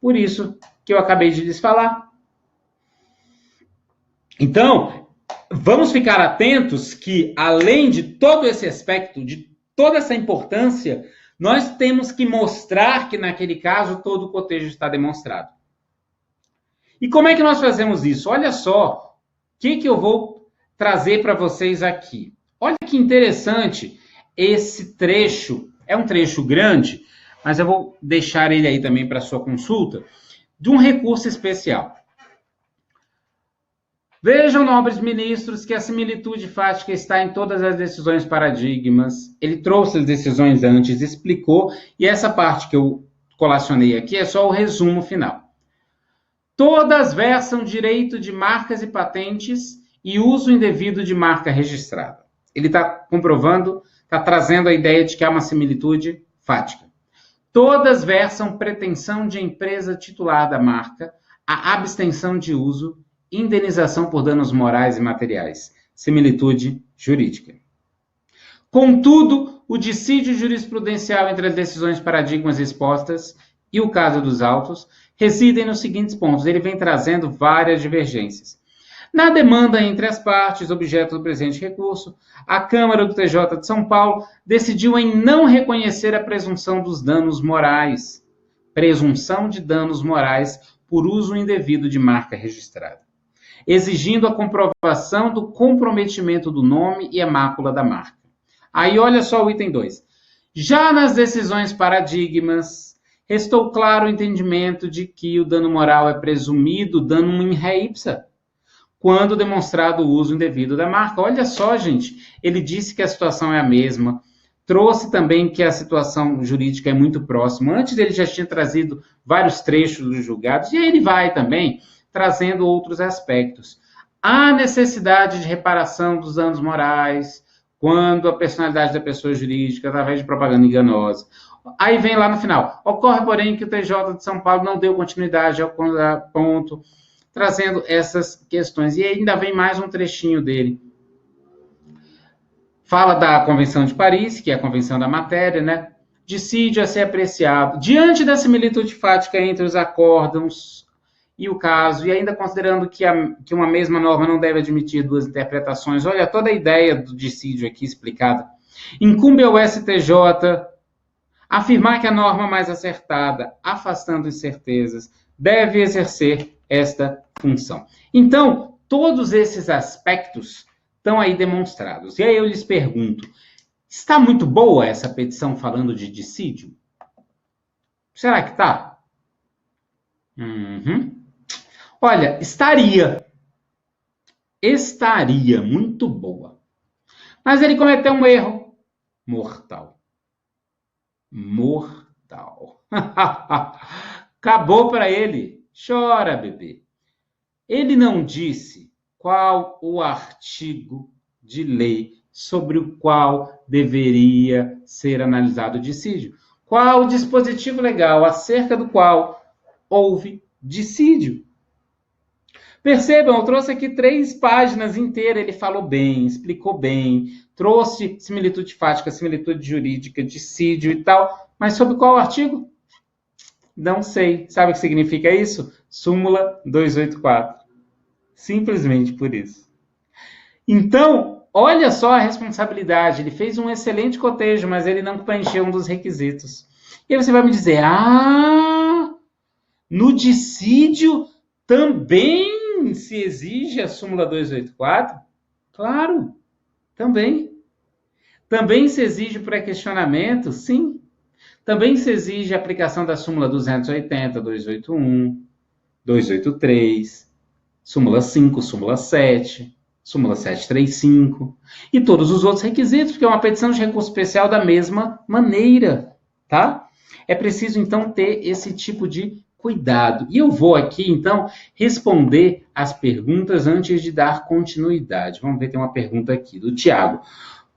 Por isso que eu acabei de lhes falar. Então, vamos ficar atentos que, além de todo esse aspecto, de toda essa importância, nós temos que mostrar que, naquele caso, todo o cotejo está demonstrado. E como é que nós fazemos isso? Olha só o que eu vou trazer para vocês aqui. Olha que interessante esse trecho. É um trecho grande, mas eu vou deixar ele aí também para sua consulta, de um recurso especial. Vejam, nobres ministros, que a similitude fática está em todas as decisões paradigmas. Ele trouxe as decisões antes, explicou, e essa parte que eu colacionei aqui é só o resumo final. Todas versam direito de marcas e patentes e uso indevido de marca registrada. Ele está comprovando, está trazendo a ideia de que há uma similitude fática. Todas versam pretensão de empresa titular da marca, a abstenção de uso, indenização por danos morais e materiais, similitude jurídica. Contudo, o dissídio jurisprudencial entre as decisões paradigmas expostas e o caso dos autos residem nos seguintes pontos. Ele vem trazendo várias divergências. Na demanda entre as partes, objeto do presente recurso, a Câmara do TJ de São Paulo decidiu em não reconhecer a presunção dos danos morais, presunção de danos morais por uso indevido de marca registrada, exigindo a comprovação do comprometimento do nome e a mácula da marca. Aí olha só o item 2. Já nas decisões paradigmas, restou claro o entendimento de que o dano moral é presumido dano in re ipsa, quando demonstrado o uso indevido da marca. Olha só, gente, ele disse que a situação é a mesma, trouxe também que a situação jurídica é muito próxima. Antes ele já tinha trazido vários trechos dos julgados, e aí ele vai também trazendo outros aspectos. Há necessidade de reparação dos danos morais quando a personalidade da pessoa jurídica, através de propaganda enganosa. Aí vem lá no final. Ocorre, porém, que o TJ de São Paulo não deu continuidade ao ponto, trazendo essas questões. E ainda vem mais um trechinho dele. Fala da Convenção de Paris, que é a Convenção da Matéria, né? Dissídio a ser apreciado diante da similitude fática entre os acórdãos e o caso, e ainda considerando que uma mesma norma não deve admitir duas interpretações. Olha toda a ideia do dissídio aqui explicada. Incumbe ao STJ afirmar que a norma mais acertada, afastando incertezas, deve exercer esta função. Então, todos esses aspectos estão aí demonstrados. E aí eu lhes pergunto, está muito boa essa petição falando de dissídio? Será que está? Olha, estaria muito boa. Mas ele cometeu um erro mortal. Acabou para ele. Chora, bebê. Ele não disse qual o artigo de lei sobre o qual deveria ser analisado o dissídio. Qual o dispositivo legal acerca do qual houve dissídio. Percebam, eu trouxe aqui 3 páginas inteiras, ele falou bem, explicou bem, trouxe similitude fática, similitude jurídica, dissídio e tal, mas sobre qual artigo? Não sei. Sabe o que significa isso? Súmula 284. Simplesmente por isso. Então, olha só a responsabilidade. Ele fez um excelente cotejo, mas ele não preencheu um dos requisitos. E aí você vai me dizer, no dissídio também se exige a súmula 284? Claro, também. Também se exige o pré-questionamento? Sim. Também se exige a aplicação da súmula 280, 281, 283, súmula 5, súmula 7, súmula 735 e todos os outros requisitos, porque é uma petição de recurso especial da mesma maneira, tá? É preciso, então, ter esse tipo de cuidado. E eu vou aqui, então, responder as perguntas antes de dar continuidade. Vamos ver, tem uma pergunta aqui do Tiago.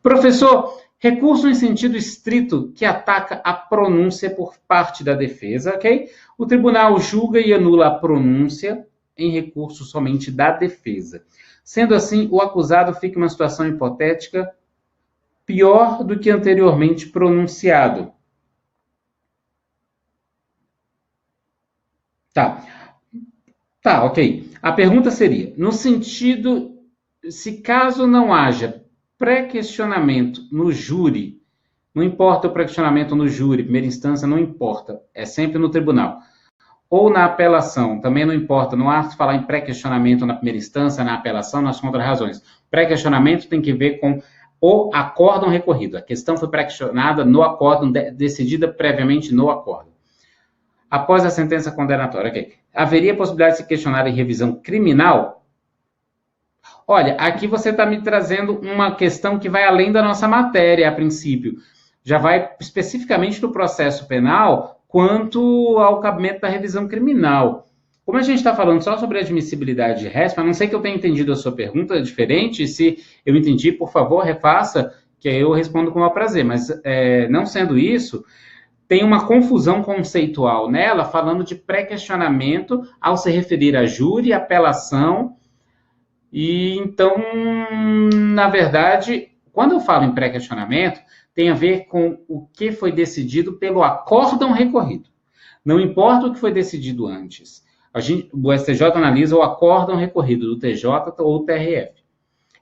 Professor, recurso em sentido estrito que ataca a pronúncia por parte da defesa, ok? O tribunal julga e anula a pronúncia em recurso somente da defesa. Sendo assim, o acusado fica em uma situação hipotética pior do que anteriormente pronunciado. Tá, ok. A pergunta seria, no sentido, se caso não haja pré-questionamento no júri, não importa o pré-questionamento no júri, primeira instância, não importa, é sempre no tribunal. Ou na apelação, também não importa, não há se falar em pré-questionamento na primeira instância, na apelação, nas contrarrazões. Pré-questionamento tem que ver com o acórdão recorrido. A questão foi pré-questionada no acórdão, decidida previamente no acórdão. Após a sentença condenatória, ok. Haveria possibilidade de se questionar em revisão criminal? Olha, aqui você está me trazendo uma questão que vai além da nossa matéria, a princípio. Já vai especificamente no processo penal quanto ao cabimento da revisão criminal. Como a gente está falando só sobre admissibilidade de récipe, a não ser que eu tenha entendido a sua pergunta diferente, se eu entendi, por favor, refaça, que aí eu respondo com o maior prazer. Mas, não sendo isso, tem uma confusão conceitual nela, falando de pré-questionamento ao se referir a júri, apelação. E então, na verdade, quando eu falo em pré-questionamento, tem a ver com o que foi decidido pelo acórdão recorrido. Não importa o que foi decidido antes. O STJ analisa o acórdão recorrido do TJ ou do TRF.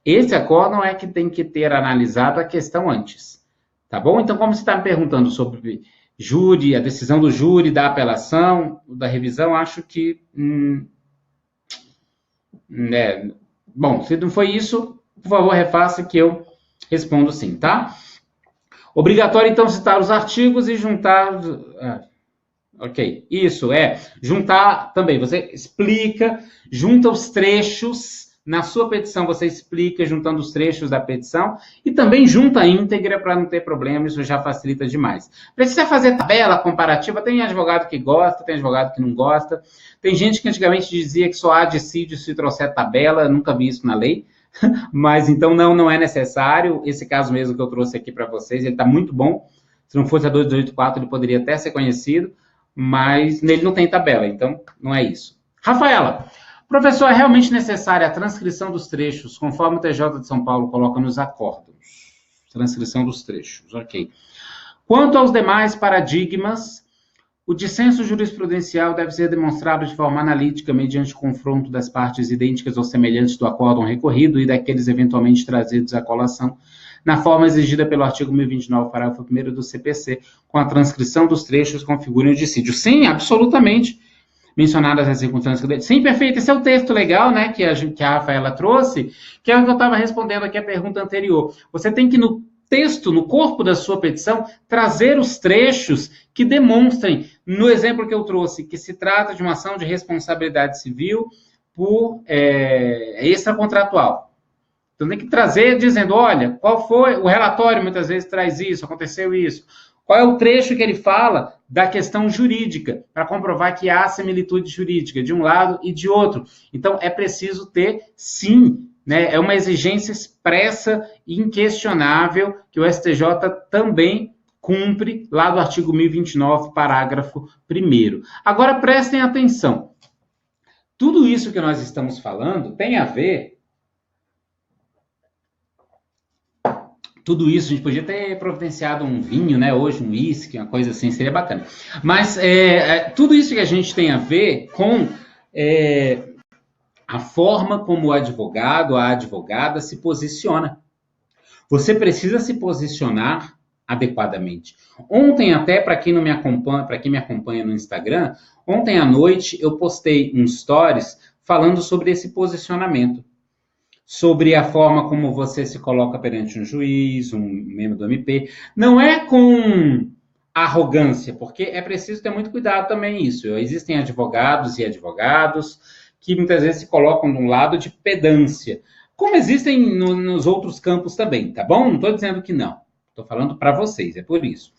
Esse acórdão é que tem que ter analisado a questão antes. Tá bom? Então, como você está me perguntando sobre júri, a decisão do júri, da apelação, da revisão, acho que... Bom, se não foi isso, por favor, refaça que eu respondo sim, tá? Obrigatório, então, citar os artigos e juntar... ok, isso, juntar também. Você explica, junta os trechos, na sua petição você explica, juntando os trechos da petição, e também junta a íntegra para não ter problema, isso já facilita demais. Precisa fazer tabela comparativa, tem advogado que gosta, tem advogado que não gosta, tem gente que antigamente dizia que só há dissídio se trouxer tabela, nunca vi isso na lei, mas então não é necessário. Esse caso mesmo que eu trouxe aqui para vocês, ele está muito bom. Se não fosse a 2284, ele poderia até ser conhecido, mas nele não tem tabela, então não é isso. Rafaela, professor, é realmente necessária a transcrição dos trechos, conforme o TJ de São Paulo coloca nos acórdãos. Transcrição dos trechos, ok. Quanto aos demais paradigmas, o dissenso jurisprudencial deve ser demonstrado de forma analítica mediante confronto das partes idênticas ou semelhantes do acórdão recorrido e daqueles eventualmente trazidos à colação, na forma exigida pelo artigo 1029, parágrafo 1º do CPC, com a transcrição dos trechos configurem o dissídio. Sim, absolutamente. Mencionadas as circunstâncias. Sim, perfeito. Esse é o texto legal, né, que a Rafaela trouxe, que é o que eu estava respondendo aqui a pergunta anterior. Você tem que, no texto, no corpo da sua petição, trazer os trechos que demonstrem, no exemplo que eu trouxe, que se trata de uma ação de responsabilidade civil por extracontratual. Então, tem que trazer dizendo, olha, qual foi o relatório, muitas vezes traz isso, aconteceu isso. Qual é o trecho que ele fala da questão jurídica, para comprovar que há similitude jurídica de um lado e de outro. Então, é preciso ter, sim, né, é uma exigência expressa e inquestionável que o STJ também cumpre lá do artigo 1029, parágrafo 1º. Agora, prestem atenção. Tudo isso que nós estamos falando tem a ver... Tudo isso, a gente podia ter providenciado um vinho, né? Hoje, um uísque, uma coisa assim, seria bacana. Mas tudo isso que a gente tem a ver com a forma como o advogado, a advogada se posiciona. Você precisa se posicionar adequadamente. Ontem, até, para quem me acompanha no Instagram, ontem à noite eu postei um stories falando sobre esse posicionamento. Sobre a forma como você se coloca perante um juiz, um membro do MP. Não é com arrogância, porque é preciso ter muito cuidado também isso. Existem advogados e advogados que muitas vezes se colocam de um lado de pedância, como existem nos outros campos também, tá bom? Não estou dizendo que não. Estou falando para vocês, é por isso.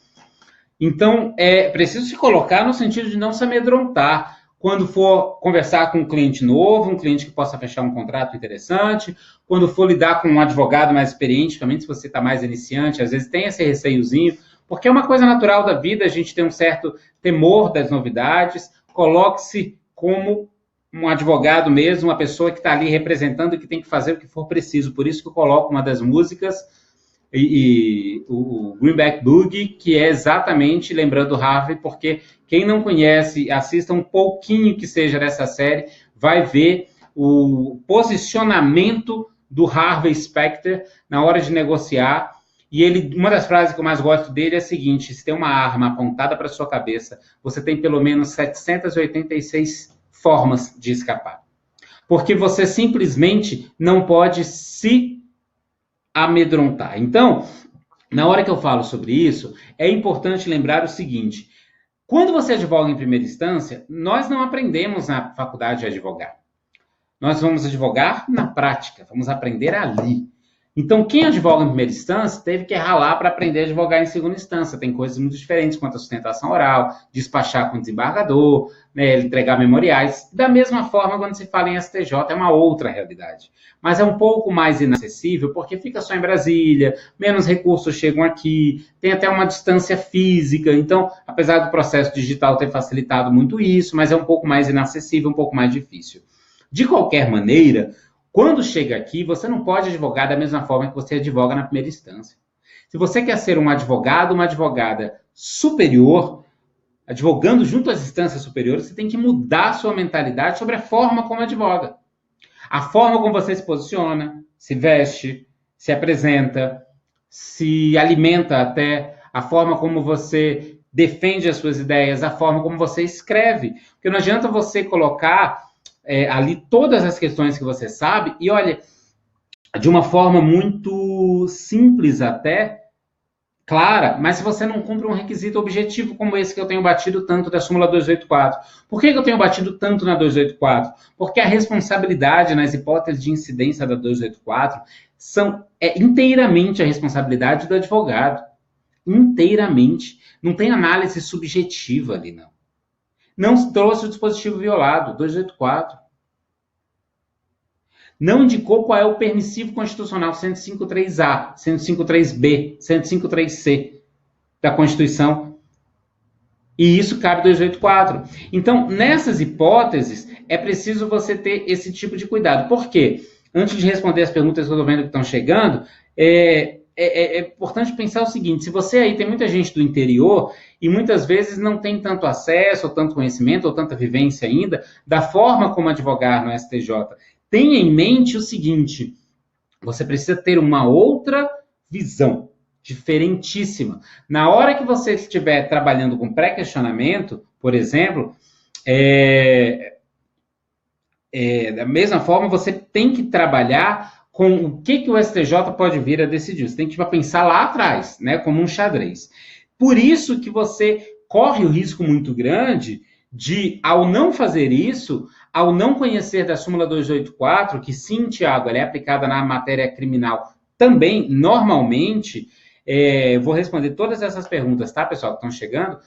Então, é preciso se colocar no sentido de não se amedrontar. Quando for conversar com um cliente novo, um cliente que possa fechar um contrato interessante, quando for lidar com um advogado mais experiente, principalmente se você está mais iniciante, às vezes tem esse receiozinho, porque é uma coisa natural da vida, a gente tem um certo temor das novidades, coloque-se como um advogado mesmo, uma pessoa que está ali representando, que tem que fazer o que for preciso. Por isso que eu coloco uma das músicas, o Greenback Boogie, que é exatamente lembrando Harvey, porque quem não conhece, assista um pouquinho que seja dessa série, vai ver o posicionamento do Harvey Specter na hora de negociar. E uma das frases que eu mais gosto dele é a seguinte: se tem uma arma apontada para sua cabeça, você tem pelo menos 786 formas de escapar. Porque você simplesmente não pode se amedrontar. Então, na hora que eu falo sobre isso, é importante lembrar o seguinte: quando você advoga em primeira instância, nós não aprendemos na faculdade de advogar. Nós vamos advogar na prática, vamos aprender ali. Então, quem advoga em primeira instância teve que ralar para aprender a advogar em segunda instância. Tem coisas muito diferentes quanto à sustentação oral, despachar com o desembargador, né, entregar memoriais. Da mesma forma, quando se fala em STJ, é uma outra realidade. Mas é um pouco mais inacessível, porque fica só em Brasília, menos recursos chegam aqui, tem até uma distância física. Então, apesar do processo digital ter facilitado muito isso, mas é um pouco mais inacessível, um pouco mais difícil. De qualquer maneira, quando chega aqui, você não pode advogar da mesma forma que você advoga na primeira instância. Se você quer ser um advogado, uma advogada superior, advogando junto às instâncias superiores, você tem que mudar a sua mentalidade sobre a forma como advoga. A forma como você se posiciona, se veste, se apresenta, se alimenta até, a forma como você defende as suas ideias, a forma como você escreve. Porque não adianta você colocar ali todas as questões que você sabe, e olha, de uma forma muito simples até, clara, mas se você não cumpre um requisito objetivo como esse que eu tenho batido tanto da súmula 284. Por que eu tenho batido tanto na 284? Porque a responsabilidade nas hipóteses de incidência da 284 é inteiramente a responsabilidade do advogado. Inteiramente. Não tem análise subjetiva ali, não. Não trouxe o dispositivo violado, 284. Não indicou qual é o permissivo constitucional 105.3A, 105.3B, 105.3C da Constituição. E isso cabe 284. Então, nessas hipóteses, é preciso você ter esse tipo de cuidado. Por quê? Antes de responder as perguntas que eu estou vendo que estão chegando, é importante pensar o seguinte: se você aí tem muita gente do interior e muitas vezes não tem tanto acesso, ou tanto conhecimento, ou tanta vivência ainda, da forma como advogar no STJ, tenha em mente o seguinte: você precisa ter uma outra visão, diferentíssima. Na hora que você estiver trabalhando com pré-questionamento, por exemplo, da mesma forma, você tem que trabalhar com o que o STJ pode vir a decidir. Você tem que pensar lá atrás, né, como um xadrez. Por isso que você corre o risco muito grande de, ao não fazer isso, ao não conhecer da súmula 284, que sim, Tiago, ela é aplicada na matéria criminal também, normalmente, vou responder todas essas perguntas, tá, pessoal, que estão chegando,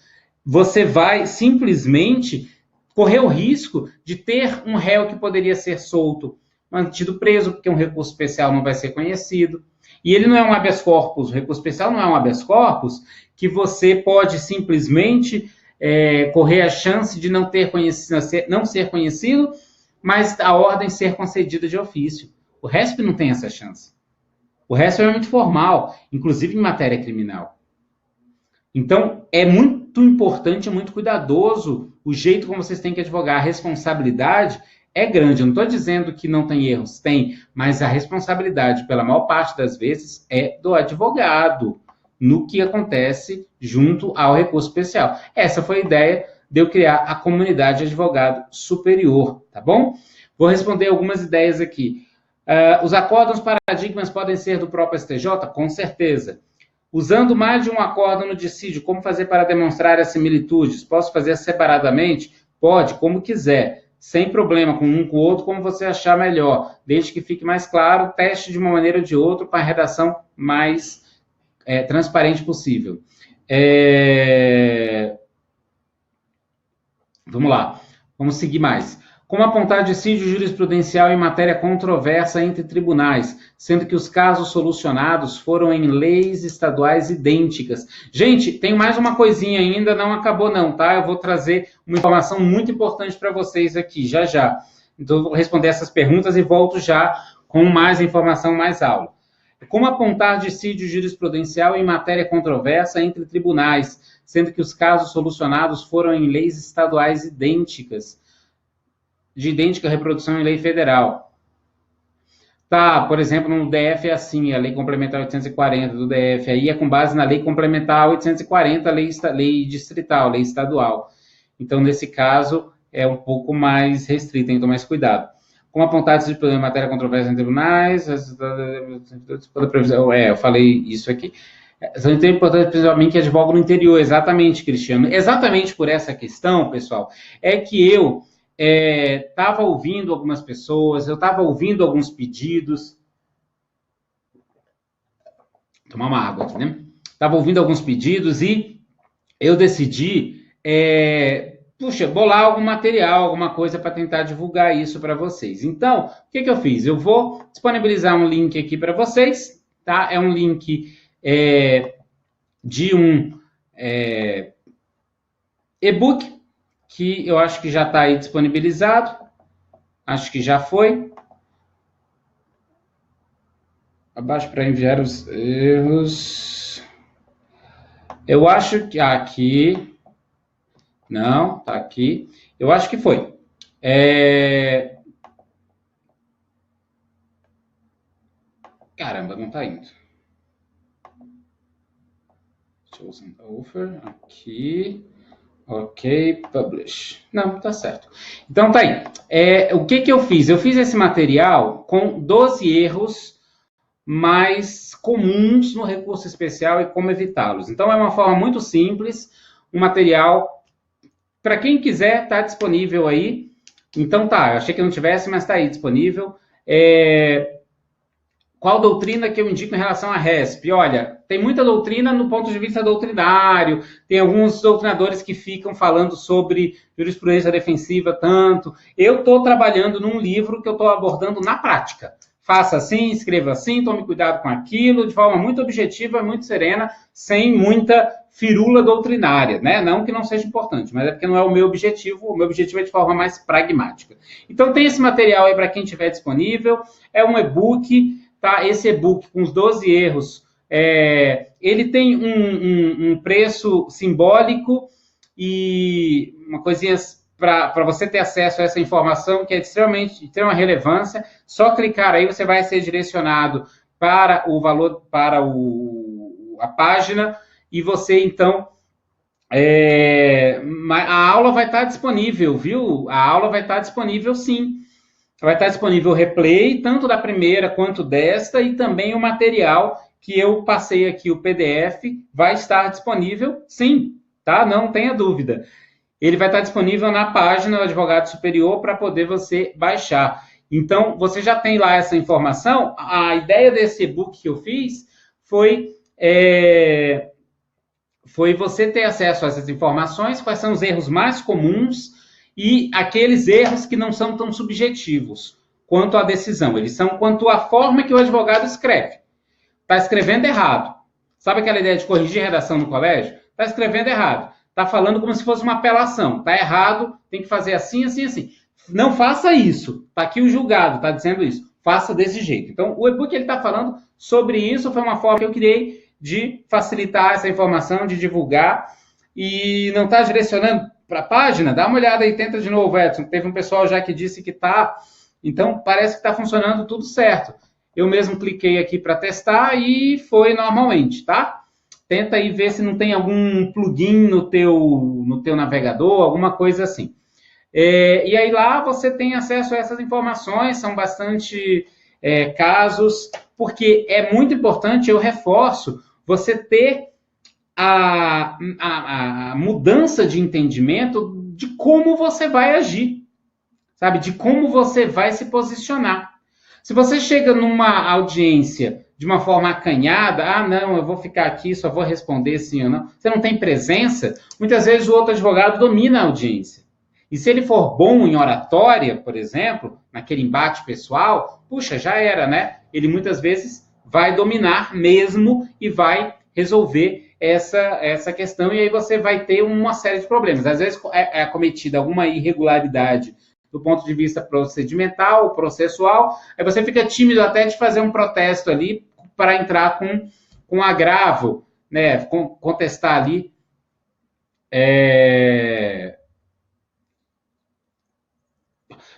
você vai simplesmente correr o risco de ter um réu que poderia ser solto, mantido preso, porque um recurso especial não vai ser conhecido. E ele não é um habeas corpus, o recurso especial não é um habeas corpus que você pode simplesmente correr a chance de não ser conhecido, mas a ordem ser concedida de ofício. O RESP não tem essa chance. O RESP é muito formal, inclusive em matéria criminal. Então, é muito importante, muito cuidadoso o jeito como vocês têm que advogar. A responsabilidade é grande. Eu não estou dizendo que não tem erros, tem, mas a responsabilidade, pela maior parte das vezes, é do advogado no que acontece junto ao recurso especial. Essa foi a ideia de eu criar a comunidade de advogado superior, tá bom? Vou responder algumas ideias aqui. Os acórdãos paradigmas podem ser do próprio STJ? Com certeza. Usando mais de um acórdão no dissídio, como fazer para demonstrar as similitudes? Posso fazer separadamente? Pode, como quiser. Sem problema, com um com o outro, como você achar melhor. Desde que fique mais claro, teste de uma maneira ou de outra para a redação mais transparente possível. Vamos lá, vamos seguir mais. Como apontar dissídio jurisprudencial em matéria controversa entre tribunais, sendo que os casos solucionados foram em leis estaduais idênticas. Gente, tem mais uma coisinha ainda, não acabou não, tá? Eu vou trazer uma informação muito importante para vocês aqui, já já. Então, eu vou responder essas perguntas e volto já com mais informação, mais aula. Como apontar dissídio jurisprudencial em matéria controversa entre tribunais, sendo que os casos solucionados foram em leis estaduais idênticas, de idêntica reprodução em lei federal? Tá, por exemplo, no DF é assim, a Lei Complementar 840 do DF, aí é com base na Lei Complementar 840, lei distrital, lei estadual. Então, nesse caso, é um pouco mais restrito, tem que tomar mais cuidado. Como apontar de problema em matéria controversa em tribunais, eu falei isso aqui. São importantes, principalmente, que advogam no interior. Exatamente, Cristiano. Exatamente por essa questão, pessoal, é que eu estava ouvindo algumas pessoas, eu estava ouvindo alguns pedidos. Vou tomar uma água aqui, né? Estava ouvindo alguns pedidos e eu decidi, bolar algum material, alguma coisa para tentar divulgar isso para vocês. Então, o que eu fiz? Eu vou disponibilizar um link aqui para vocês, tá? É um link de um e-book, que eu acho que já está aí disponibilizado. Acho que já foi. Abaixo para enviar os erros. Eu acho que aqui... Não, tá aqui. Eu acho que foi. Caramba, não tá indo. Chosen offer. Aqui. Ok, publish. Não, tá certo. Então tá aí. O que eu fiz? Eu fiz esse material com 12 erros mais comuns no recurso especial e como evitá-los. Então é uma forma muito simples, um material, para quem quiser, está disponível aí. Então tá, eu achei que não tivesse, mas está aí disponível. Qual doutrina que eu indico em relação à RESP? Olha, tem muita doutrina no ponto de vista doutrinário, tem alguns doutrinadores que ficam falando sobre jurisprudência defensiva tanto. Eu estou trabalhando num livro que eu estou abordando na prática. Faça assim, escreva assim, tome cuidado com aquilo, de forma muito objetiva, muito serena, sem muita firula doutrinária, né? Não que não seja importante, mas é porque não é o meu objetivo. O meu objetivo é de forma mais pragmática. Então, tem esse material aí para quem tiver disponível. É um e-book, tá? Esse e-book com os 12 erros, ele tem um preço simbólico e uma coisinha para você ter acesso a essa informação que é de extrema relevância. Só clicar aí, você vai ser direcionado para o valor, para a página, e você, então, a aula vai estar disponível, viu? A aula vai estar disponível, sim. Vai estar disponível o replay, tanto da primeira quanto desta, e também o material que eu passei aqui, o PDF, vai estar disponível, sim, tá? Não tenha dúvida. Ele vai estar disponível na página do Advogado Superior para poder você baixar. Então, você já tem lá essa informação. A ideia desse e-book que eu fiz foi você ter acesso a essas informações, quais são os erros mais comuns e aqueles erros que não são tão subjetivos quanto à decisão. Eles são quanto à forma que o advogado escreve. Está escrevendo errado. Sabe aquela ideia de corrigir redação no colégio? Está escrevendo errado. Está falando como se fosse uma apelação. Está errado, tem que fazer assim, assim, assim. Não faça isso. Está aqui o julgado, está dizendo isso. Faça desse jeito. Então, o e-book ele está falando sobre isso. Foi uma forma que eu criei de facilitar essa informação, de divulgar. E não está direcionando para a página? Dá uma olhada aí, tenta de novo, Edson. Teve um pessoal já que disse que está. Então, parece que está funcionando tudo certo. Eu mesmo cliquei aqui para testar e foi normalmente, tá? Tenta aí ver se não tem algum plugin no teu navegador, alguma coisa assim. E aí lá você tem acesso a essas informações, são bastante casos, porque é muito importante, eu reforço, você ter a mudança de entendimento de como você vai agir, sabe? De como você vai se posicionar. Se você chega numa audiência de uma forma acanhada, não, eu vou ficar aqui, só vou responder sim ou não. Você não tem presença, muitas vezes o outro advogado domina a audiência. E se ele for bom em oratória, por exemplo, naquele embate pessoal, puxa, já era, né? Ele muitas vezes vai dominar mesmo e vai resolver essa questão, e aí você vai ter uma série de problemas. Às vezes é cometida alguma irregularidade do ponto de vista procedimental, processual, aí você fica tímido até de fazer um protesto ali para entrar com agravo, né, contestar ali.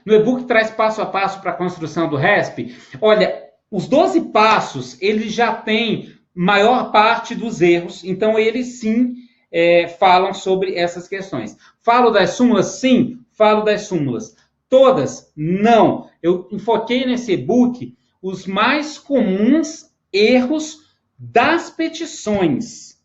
No e-book traz passo a passo para a construção do RESP. Olha, os 12 passos, eles já têm maior parte dos erros, então eles sim falam sobre essas questões. Falo das súmulas? Sim, falo das súmulas. Todas? Não. Eu enfoquei nesse e-book os mais comuns erros das petições,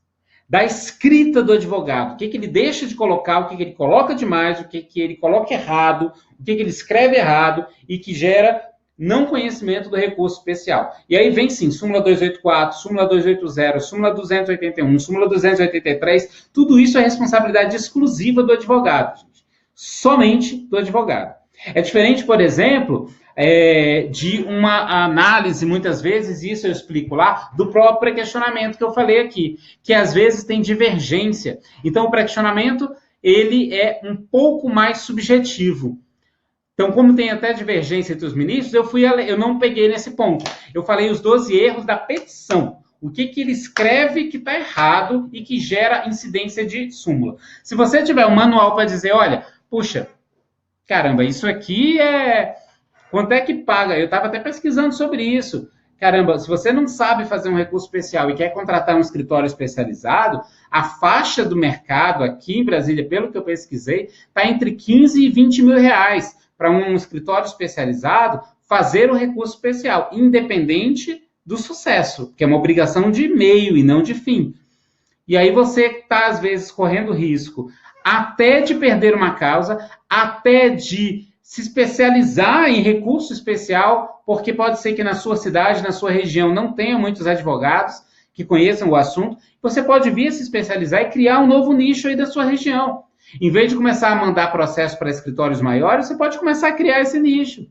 da escrita do advogado. O que ele deixa de colocar, o que ele coloca demais, o que ele coloca errado, o que ele escreve errado e que gera não conhecimento do recurso especial. E aí vem sim, súmula 284, súmula 280, súmula 281, súmula 283, tudo isso é responsabilidade exclusiva do advogado, gente. Somente do advogado. É diferente, por exemplo, de uma análise, muitas vezes, isso eu explico lá, do próprio pré-questionamento que eu falei aqui, que às vezes tem divergência. Então, o pré-questionamento, ele é um pouco mais subjetivo. Então, como tem até divergência entre os ministros, eu não peguei nesse ponto. Eu falei os 12 erros da petição. O que ele escreve que está errado e que gera incidência de súmula. Se você tiver um manual para dizer, olha, puxa, caramba, isso aqui quanto é que paga? Eu estava até pesquisando sobre isso. Caramba, se você não sabe fazer um recurso especial e quer contratar um escritório especializado, a faixa do mercado aqui em Brasília, pelo que eu pesquisei, está entre 15 e 20 mil reais para um escritório especializado fazer o recurso especial, independente do sucesso, que é uma obrigação de meio e não de fim. E aí você está, às vezes, correndo risco até de perder uma causa, até de se especializar em recurso especial, porque pode ser que na sua cidade, na sua região, não tenha muitos advogados que conheçam o assunto. Você pode vir a se especializar e criar um novo nicho aí da sua região. Em vez de começar a mandar processo para escritórios maiores, você pode começar a criar esse nicho.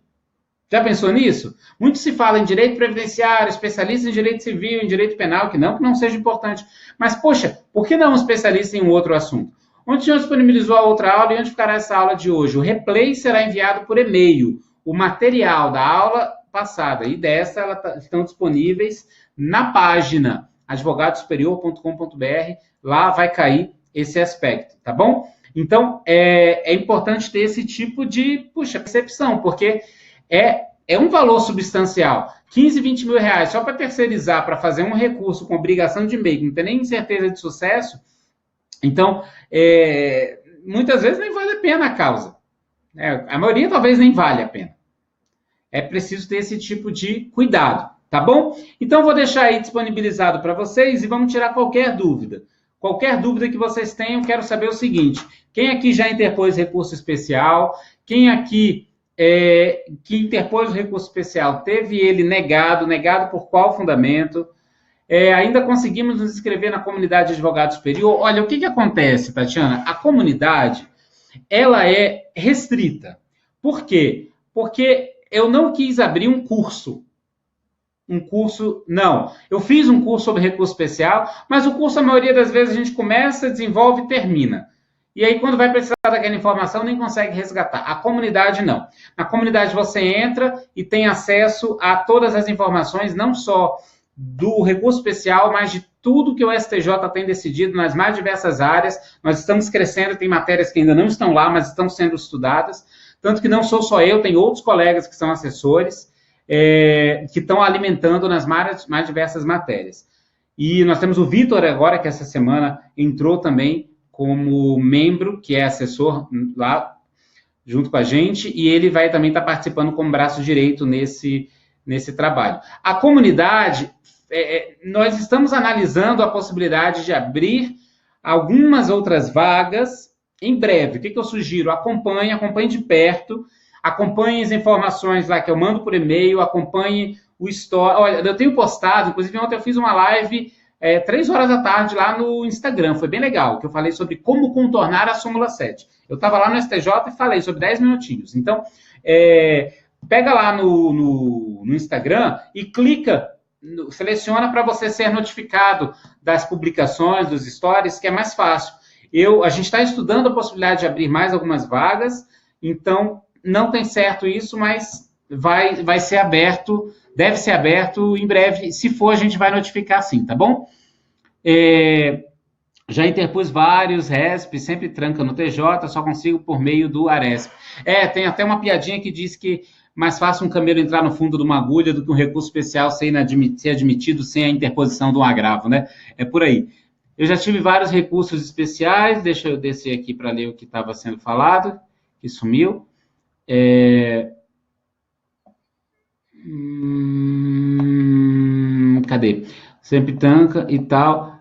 Já pensou nisso? Muito se fala em direito previdenciário, especialista em direito civil, em direito penal, que não seja importante. Mas, poxa, por que não um especialista em um outro assunto? Onde o senhor disponibilizou a outra aula e onde ficará essa aula de hoje? O replay será enviado por e-mail. O material da aula passada e dessa estão disponíveis na página advogadosuperior.com.br. Lá vai cair esse aspecto, tá bom? Então, é importante ter esse tipo de, percepção, porque é um valor substancial. 15, 20 mil reais só para terceirizar, para fazer um recurso com obrigação de meio, não tem nem certeza de sucesso. Então, muitas vezes nem vale a pena a causa. A maioria talvez nem vale a pena. É preciso ter esse tipo de cuidado, tá bom? Então, vou deixar aí disponibilizado para vocês e vamos tirar qualquer dúvida. Qualquer dúvida que vocês tenham, quero saber o seguinte: quem aqui já interpôs recurso especial? Quem aqui que interpôs o recurso especial teve ele negado por qual fundamento? Ainda conseguimos nos inscrever na comunidade de advogado superior? Olha, o que acontece, Tatiana? A comunidade, ela é restrita. Por quê? Porque eu não quis abrir um curso. Não. Eu fiz um curso sobre recurso especial, mas o curso, a maioria das vezes, a gente começa, desenvolve e termina. E aí, quando vai precisar daquela informação, nem consegue resgatar. A comunidade, não. Na comunidade, você entra e tem acesso a todas as informações, não só do recurso especial, mas de tudo que o STJ tem decidido nas mais diversas áreas. Nós estamos crescendo, tem matérias que ainda não estão lá, mas estão sendo estudadas. Tanto que não sou só eu, tem outros colegas que são assessores, que estão alimentando nas mais diversas matérias. E nós temos o Vitor agora, que essa semana entrou também como membro, que é assessor lá junto com a gente, e ele vai também estar participando como braço direito nesse trabalho. A comunidade, nós estamos analisando a possibilidade de abrir algumas outras vagas em breve. O que eu sugiro? Acompanhe de perto, acompanhe as informações lá que eu mando por e-mail, acompanhe o story. Olha, eu tenho postado, inclusive ontem eu fiz uma live 3 horas da tarde lá no Instagram, foi bem legal, que eu falei sobre como contornar a súmula 7. Eu estava lá no STJ e falei sobre 10 minutinhos. Então, pega lá no Instagram e clica, seleciona para você ser notificado das publicações, dos stories, que é mais fácil. A gente está estudando a possibilidade de abrir mais algumas vagas, então não tem certo isso, mas vai ser aberto, deve ser aberto em breve. Se for, a gente vai notificar sim, tá bom? Já interpus vários RESP, sempre tranca no TJ, só consigo por meio do ARESP. Tem até uma piadinha que diz que mais fácil um camelo entrar no fundo de uma agulha do que um recurso especial ser admitido sem a interposição de um agravo, né? É por aí. Eu já tive vários recursos especiais, deixa eu descer aqui para ler o que estava sendo falado, que sumiu. Cadê? Sempre tranca e tal.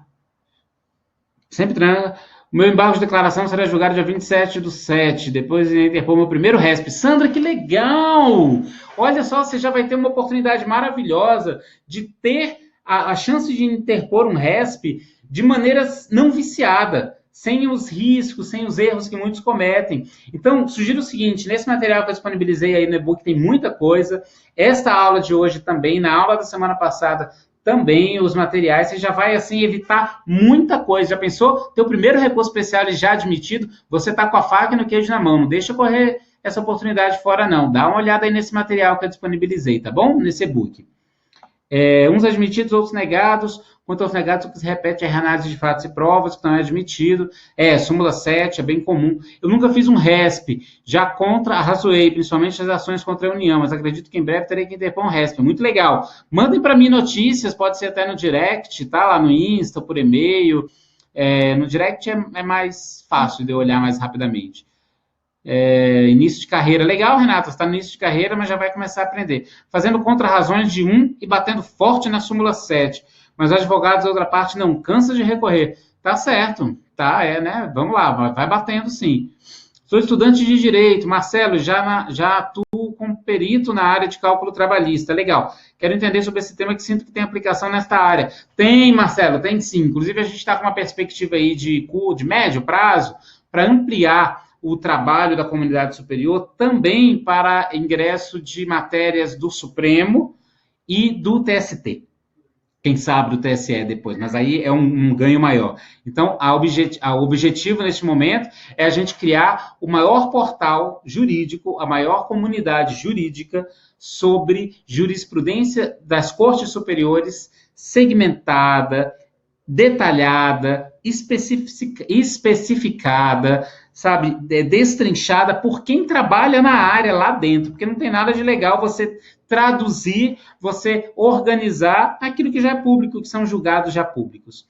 Sempre tranca. O meu embargo de declaração será julgado dia 27/7. Depois interpor meu primeiro RESP. Sandra, que legal! Olha só, você já vai ter uma oportunidade maravilhosa de ter a chance de interpor um RESP de maneira não viciada, sem os riscos, sem os erros que muitos cometem. Então, sugiro o seguinte, nesse material que eu disponibilizei aí no e-book tem muita coisa. Esta aula de hoje também, na aula da semana passada, também os materiais, você já vai, assim, evitar muita coisa. Já pensou? Teu primeiro recurso especial já admitido, você está com a faca e no queijo na mão. Não deixa correr essa oportunidade fora, não. Dá uma olhada aí nesse material que eu disponibilizei, tá bom? Nesse e-book. Uns admitidos, outros negados. Quanto aos negados, o que se repete é reanálise de fatos e provas, que não é admitido. Súmula 7, é bem comum. Eu nunca fiz um RESP, já contra a Razoei, principalmente as ações contra a União, mas acredito que em breve terei que interpor um RESP. Muito legal. Mandem para mim notícias, pode ser até no direct, tá? Lá no Insta, por e-mail. No direct é mais fácil de eu olhar mais rapidamente. Início de carreira. Legal, Renata, você está no início de carreira, mas já vai começar a aprender. Fazendo contra-razões de 1 e batendo forte na súmula 7. Mas os advogados da outra parte não cansam de recorrer. Tá certo, tá, né? Vamos lá, vai batendo sim. Sou estudante de Direito. Marcelo, já atuo como perito na área de cálculo trabalhista. Legal. Quero entender sobre esse tema que sinto que tem aplicação nesta área. Tem, Marcelo, tem sim. Inclusive, a gente está com uma perspectiva aí de médio prazo para ampliar o trabalho da comunidade superior também para ingresso de matérias do Supremo e do TST. Quem sabe do TSE depois, mas aí é um ganho maior. Então, o objetivo neste momento é a gente criar o maior portal jurídico, a maior comunidade jurídica sobre jurisprudência das cortes superiores, segmentada, detalhada, especificada, sabe, destrinchada por quem trabalha na área lá dentro, porque não tem nada de legal você traduzir, você organizar aquilo que já é público, que são julgados já públicos.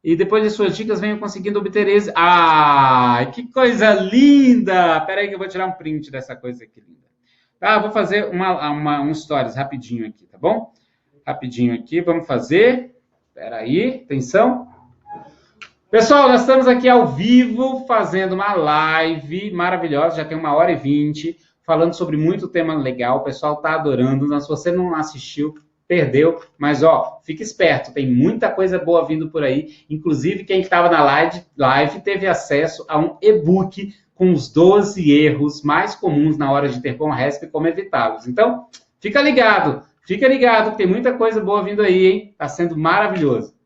E depois de suas dicas, venham conseguindo obter êxito. Que coisa linda! Espera aí que eu vou tirar um print dessa coisa aqui linda. Vou fazer um stories rapidinho aqui, tá bom? Rapidinho aqui, vamos fazer. Espera aí, atenção. Pessoal, nós estamos aqui ao vivo, fazendo uma live maravilhosa, já tem 1h20, falando sobre muito tema legal, o pessoal está adorando, se você não assistiu, perdeu, mas fica esperto, tem muita coisa boa vindo por aí, inclusive quem estava na live teve acesso a um e-book com os 12 erros mais comuns na hora de interpor um RESP e como evitá-los. Então, fica ligado, que tem muita coisa boa vindo aí, hein? Está sendo maravilhoso.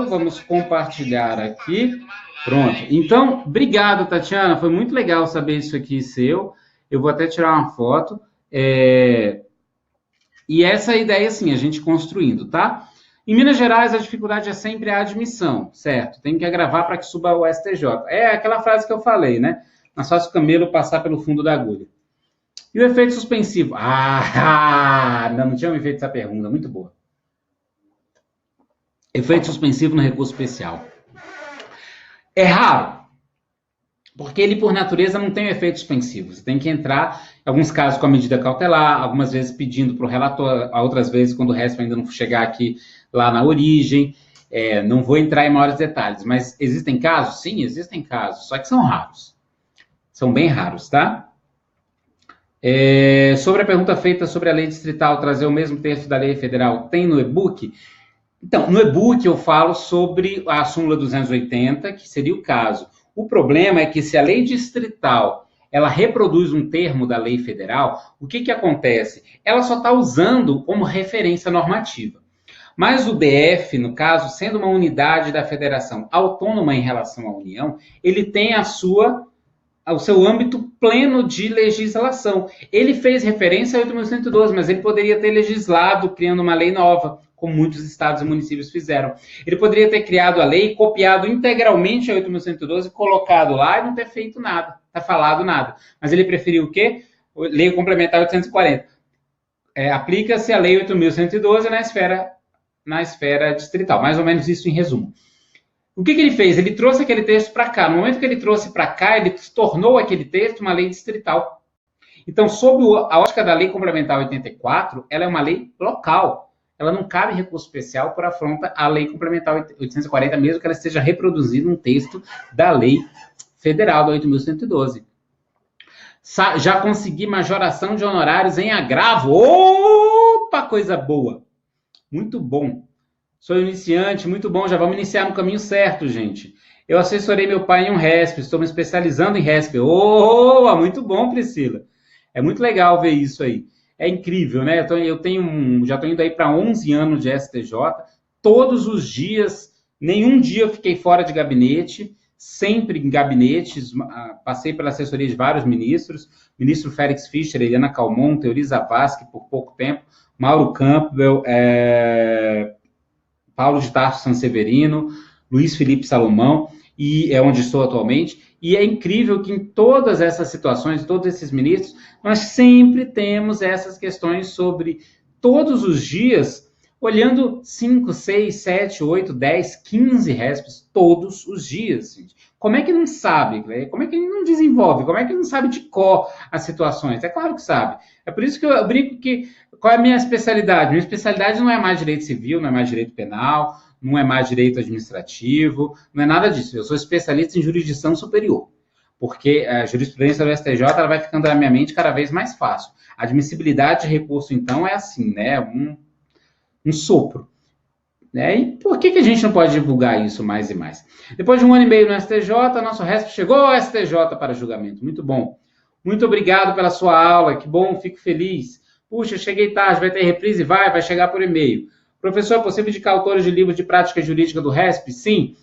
Vamos compartilhar aqui. Pronto. Então, obrigado, Tatiana. Foi muito legal saber isso aqui seu. Eu vou até tirar uma foto. E essa é a ideia, assim, a gente construindo, tá? Em Minas Gerais, a dificuldade é sempre a admissão, certo? Tem que agravar para que suba o STJ. É aquela frase que eu falei, né? Mais fácil o camelo passar pelo fundo da agulha. E o efeito suspensivo? Não tinha me feito essa pergunta. Muito boa. Efeito suspensivo no recurso especial. É raro, porque ele, por natureza, não tem efeito suspensivo. Você tem que entrar, em alguns casos, com a medida cautelar, algumas vezes pedindo para o relator, outras vezes, quando o RESP ainda não chegar aqui, lá na origem. Não vou entrar em maiores detalhes, mas existem casos? Sim, existem casos, só que são raros. São bem raros, tá? Sobre a pergunta feita sobre a lei distrital trazer o mesmo texto da lei federal, tem no e-book? Então, no e-book eu falo sobre a súmula 280, que seria o caso. O problema é que se a lei distrital ela reproduz um termo da lei federal, o que acontece? Ela só está usando como referência normativa. Mas o DF, no caso, sendo uma unidade da federação autônoma em relação à União, ele tem a sua o seu âmbito pleno de legislação. Ele fez referência a 8.112, mas ele poderia ter legislado criando uma lei nova, como muitos estados e municípios fizeram. Ele poderia ter criado a lei, copiado integralmente a 8.112, colocado lá e não ter feito nada, não ter falado nada. Mas ele preferiu o quê? Lei complementar 840. Aplica-se a lei 8.112 na esfera distrital. Mais ou menos isso em resumo. O que ele fez? Ele trouxe aquele texto para cá. No momento que ele trouxe para cá, ele tornou aquele texto uma lei distrital. Então, sob a ótica da lei complementar 84, ela é uma lei local. Ela não cabe recurso especial por afronta à lei complementar 840, mesmo que ela esteja reproduzindo um texto da lei federal, da 8.112. Já consegui majoração de honorários em agravo. Opa, coisa boa. Muito bom. Sou iniciante, muito bom. Já vamos iniciar no caminho certo, gente. Eu assessorei meu pai em um RESP, estou me especializando em RESP. Oh, muito bom, Priscila. É muito legal ver isso aí. É incrível, né? Já estou indo aí para 11 anos de STJ. Todos os dias, nenhum dia eu fiquei fora de gabinete. Sempre em gabinetes, passei pela assessoria de vários ministros, ministro Félix Fischer, Eliana Calmon, Teori Zavascki, por pouco tempo, Mauro Campbell, Paulo de Tarso Sanseverino, Luiz Felipe Salomão, e é onde estou atualmente, e é incrível que em todas essas situações, todos esses ministros, nós sempre temos essas questões sobre todos os dias, olhando 5, 6, 7, 8, 10, 15 RESPs todos os dias. Gente. Como é que não sabe? Como é que ele não desenvolve? Como é que não sabe de cor as situações? É claro que sabe. É por isso que eu brinco que... Qual é a minha especialidade? Minha especialidade não é mais direito civil, não é mais direito penal, não é mais direito administrativo, não é nada disso. Eu sou especialista em jurisdição superior. Porque a jurisprudência do STJ ela vai ficando na minha mente cada vez mais fácil. A admissibilidade de recurso, então, é assim, né? Um sopro. Né? E por que a gente não pode divulgar isso mais e mais? Depois de 1 ano e meio no STJ, nosso RESP chegou ao STJ para julgamento. Muito bom. Muito obrigado pela sua aula. Que bom, fico feliz. Puxa, cheguei tarde, vai ter reprise? Vai chegar por e-mail. Professor, é possível indicar autores de livros de prática jurídica do RESP? Sim.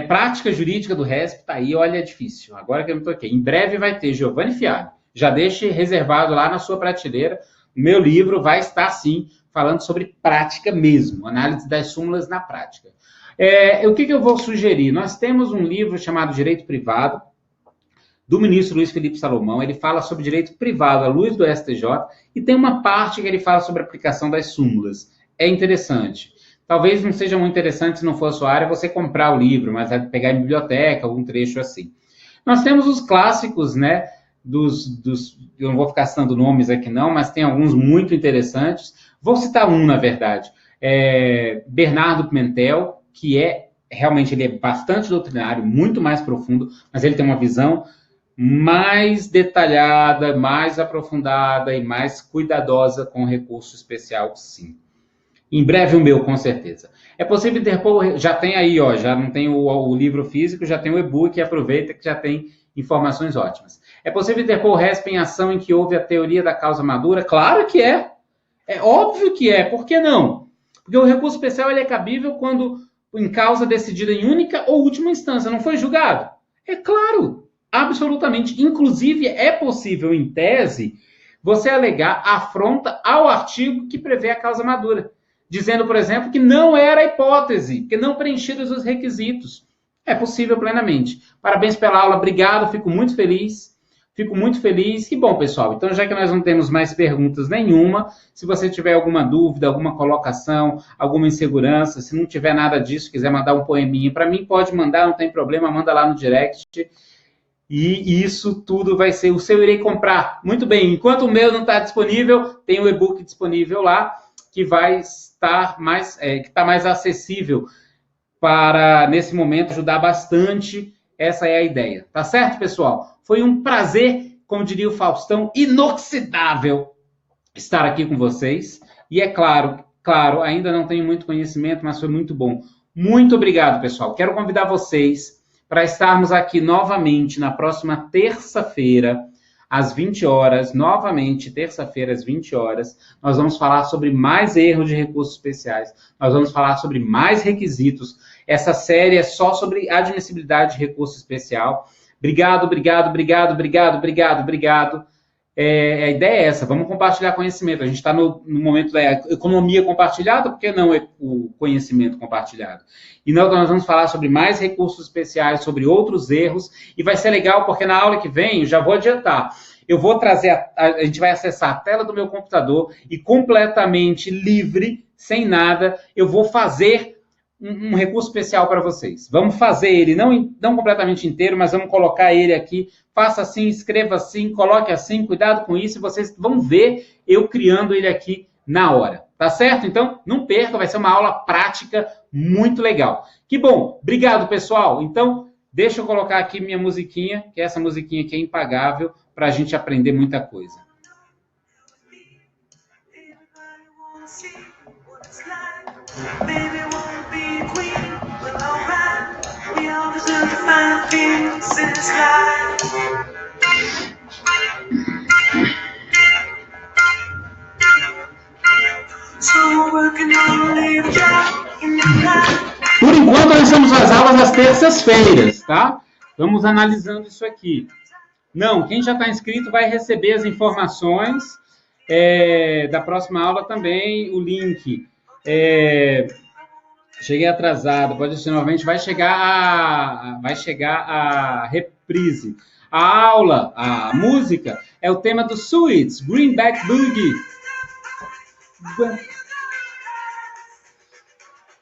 Prática jurídica do RESP, tá aí, olha, é difícil. Agora que eu me toquei. Em breve vai ter Giovanni Fialho. Já deixe reservado lá na sua prateleira. O meu livro vai estar, sim, falando sobre prática mesmo, análise das súmulas na prática. O que eu vou sugerir? Nós temos um livro chamado Direito Privado, do ministro Luiz Felipe Salomão. Ele fala sobre direito privado à luz do STJ e tem uma parte que ele fala sobre a aplicação das súmulas. É interessante. Talvez não seja muito interessante, se não for a sua área, você comprar o livro, mas é pegar em biblioteca, algum trecho assim. Nós temos os clássicos, né, eu não vou ficar citando nomes aqui não, mas tem alguns muito interessantes. Vou citar um, na verdade. Bernardo Pimentel, que realmente ele é bastante doutrinário, muito mais profundo, mas ele tem uma visão mais detalhada, mais aprofundada e mais cuidadosa com o recurso especial, sim. Em breve o meu, com certeza. É possível interpor, já tem aí, ó, já não tem o livro físico, já tem o e-book, aproveita que já tem informações ótimas. É possível interpor o RESP em ação em que houve a teoria da causa madura? Claro que é. É óbvio que é. Por que não? Porque o recurso especial ele é cabível quando em causa decidida em única ou última instância não foi julgado. É claro. Absolutamente. Inclusive, é possível, em tese, você alegar afronta ao artigo que prevê a causa madura, dizendo, por exemplo, que não era hipótese, que não preenchidos os requisitos. É possível plenamente. Parabéns pela aula, obrigado, fico muito feliz. Fico muito feliz. Que bom, pessoal. Então, já que nós não temos mais perguntas nenhuma, se você tiver alguma dúvida, alguma colocação, alguma insegurança, se não tiver nada disso, quiser mandar um poeminha para mim, pode mandar, não tem problema, manda lá no direct. E isso tudo vai ser o seu irei comprar. Muito bem, enquanto o meu não está disponível, tem o e-book disponível lá, que vai estar mais, que está mais acessível para, nesse momento, ajudar bastante. Essa é a ideia. Tá certo, pessoal? Foi um prazer, como diria o Faustão, inoxidável estar aqui com vocês. E é claro, ainda não tenho muito conhecimento, mas foi muito bom. Muito obrigado, pessoal. Quero convidar vocês para estarmos aqui novamente na próxima terça-feira, às 20 horas, novamente, terça-feira, às 20 horas, nós vamos falar sobre mais erros de recursos especiais, nós vamos falar sobre mais requisitos. Essa série é só sobre admissibilidade de recurso especial, Obrigado, obrigado, obrigado, obrigado, obrigado, obrigado. A ideia é essa, vamos compartilhar conhecimento. A gente está no momento da economia compartilhada, por que não o conhecimento compartilhado? E nós vamos falar sobre mais recursos especiais, sobre outros erros, e vai ser legal, porque na aula que vem, eu já vou adiantar, eu vou trazer, a gente vai acessar a tela do meu computador e completamente livre, sem nada, eu vou fazer um recurso especial para vocês. Vamos fazer ele, não completamente inteiro, mas vamos colocar ele aqui. Faça assim, escreva assim, coloque assim, cuidado com isso, e vocês vão ver eu criando ele aqui na hora. Tá certo? Então, não perca, vai ser uma aula prática muito legal. Que bom! Obrigado, pessoal! Então, deixa eu colocar aqui minha musiquinha, que essa musiquinha aqui é impagável, para a gente aprender muita coisa. Por enquanto, nós estamos nas aulas das terças-feiras, tá? Vamos analisando isso aqui. Não, quem já está inscrito vai receber as informações da próxima aula também, o link. Cheguei atrasado, pode assistir novamente, vai chegar a reprise. A aula, a música, é o tema do Suits, Greenback Boogie.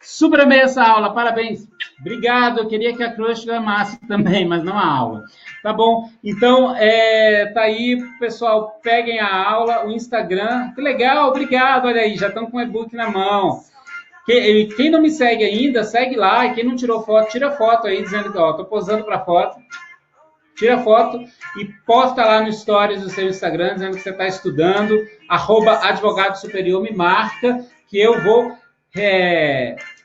Super amei essa aula, parabéns. Obrigado, eu queria que a Crush amasse também, mas não a aula. Tá bom? Então, tá aí, pessoal, peguem a aula, o Instagram. Que legal, obrigado, olha aí, já estão com o e-book na mão. Quem não me segue ainda, segue lá. E quem não tirou foto, tira foto aí, dizendo que, ó, tô posando para foto. Tira foto e posta lá no Stories do seu Instagram, dizendo que você está estudando, @advogado superior, me marca, que eu vou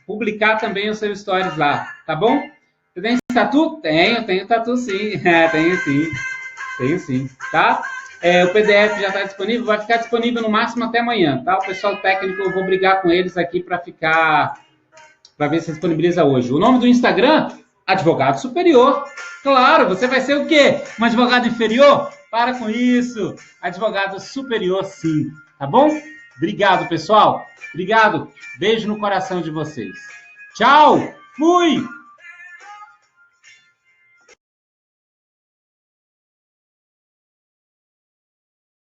publicar também os seus Stories lá, tá bom? Você tem tatu? Tenho tatu sim, tenho sim, tá? O PDF já está disponível, vai ficar disponível no máximo até amanhã, tá? O pessoal técnico, eu vou brigar com eles aqui para ver se disponibiliza hoje. O nome do Instagram, Advogado Superior. Claro, você vai ser o quê? Um advogado inferior? Para com isso. Advogado superior, sim. Tá bom? Obrigado, pessoal. Obrigado. Beijo no coração de vocês. Tchau. Fui.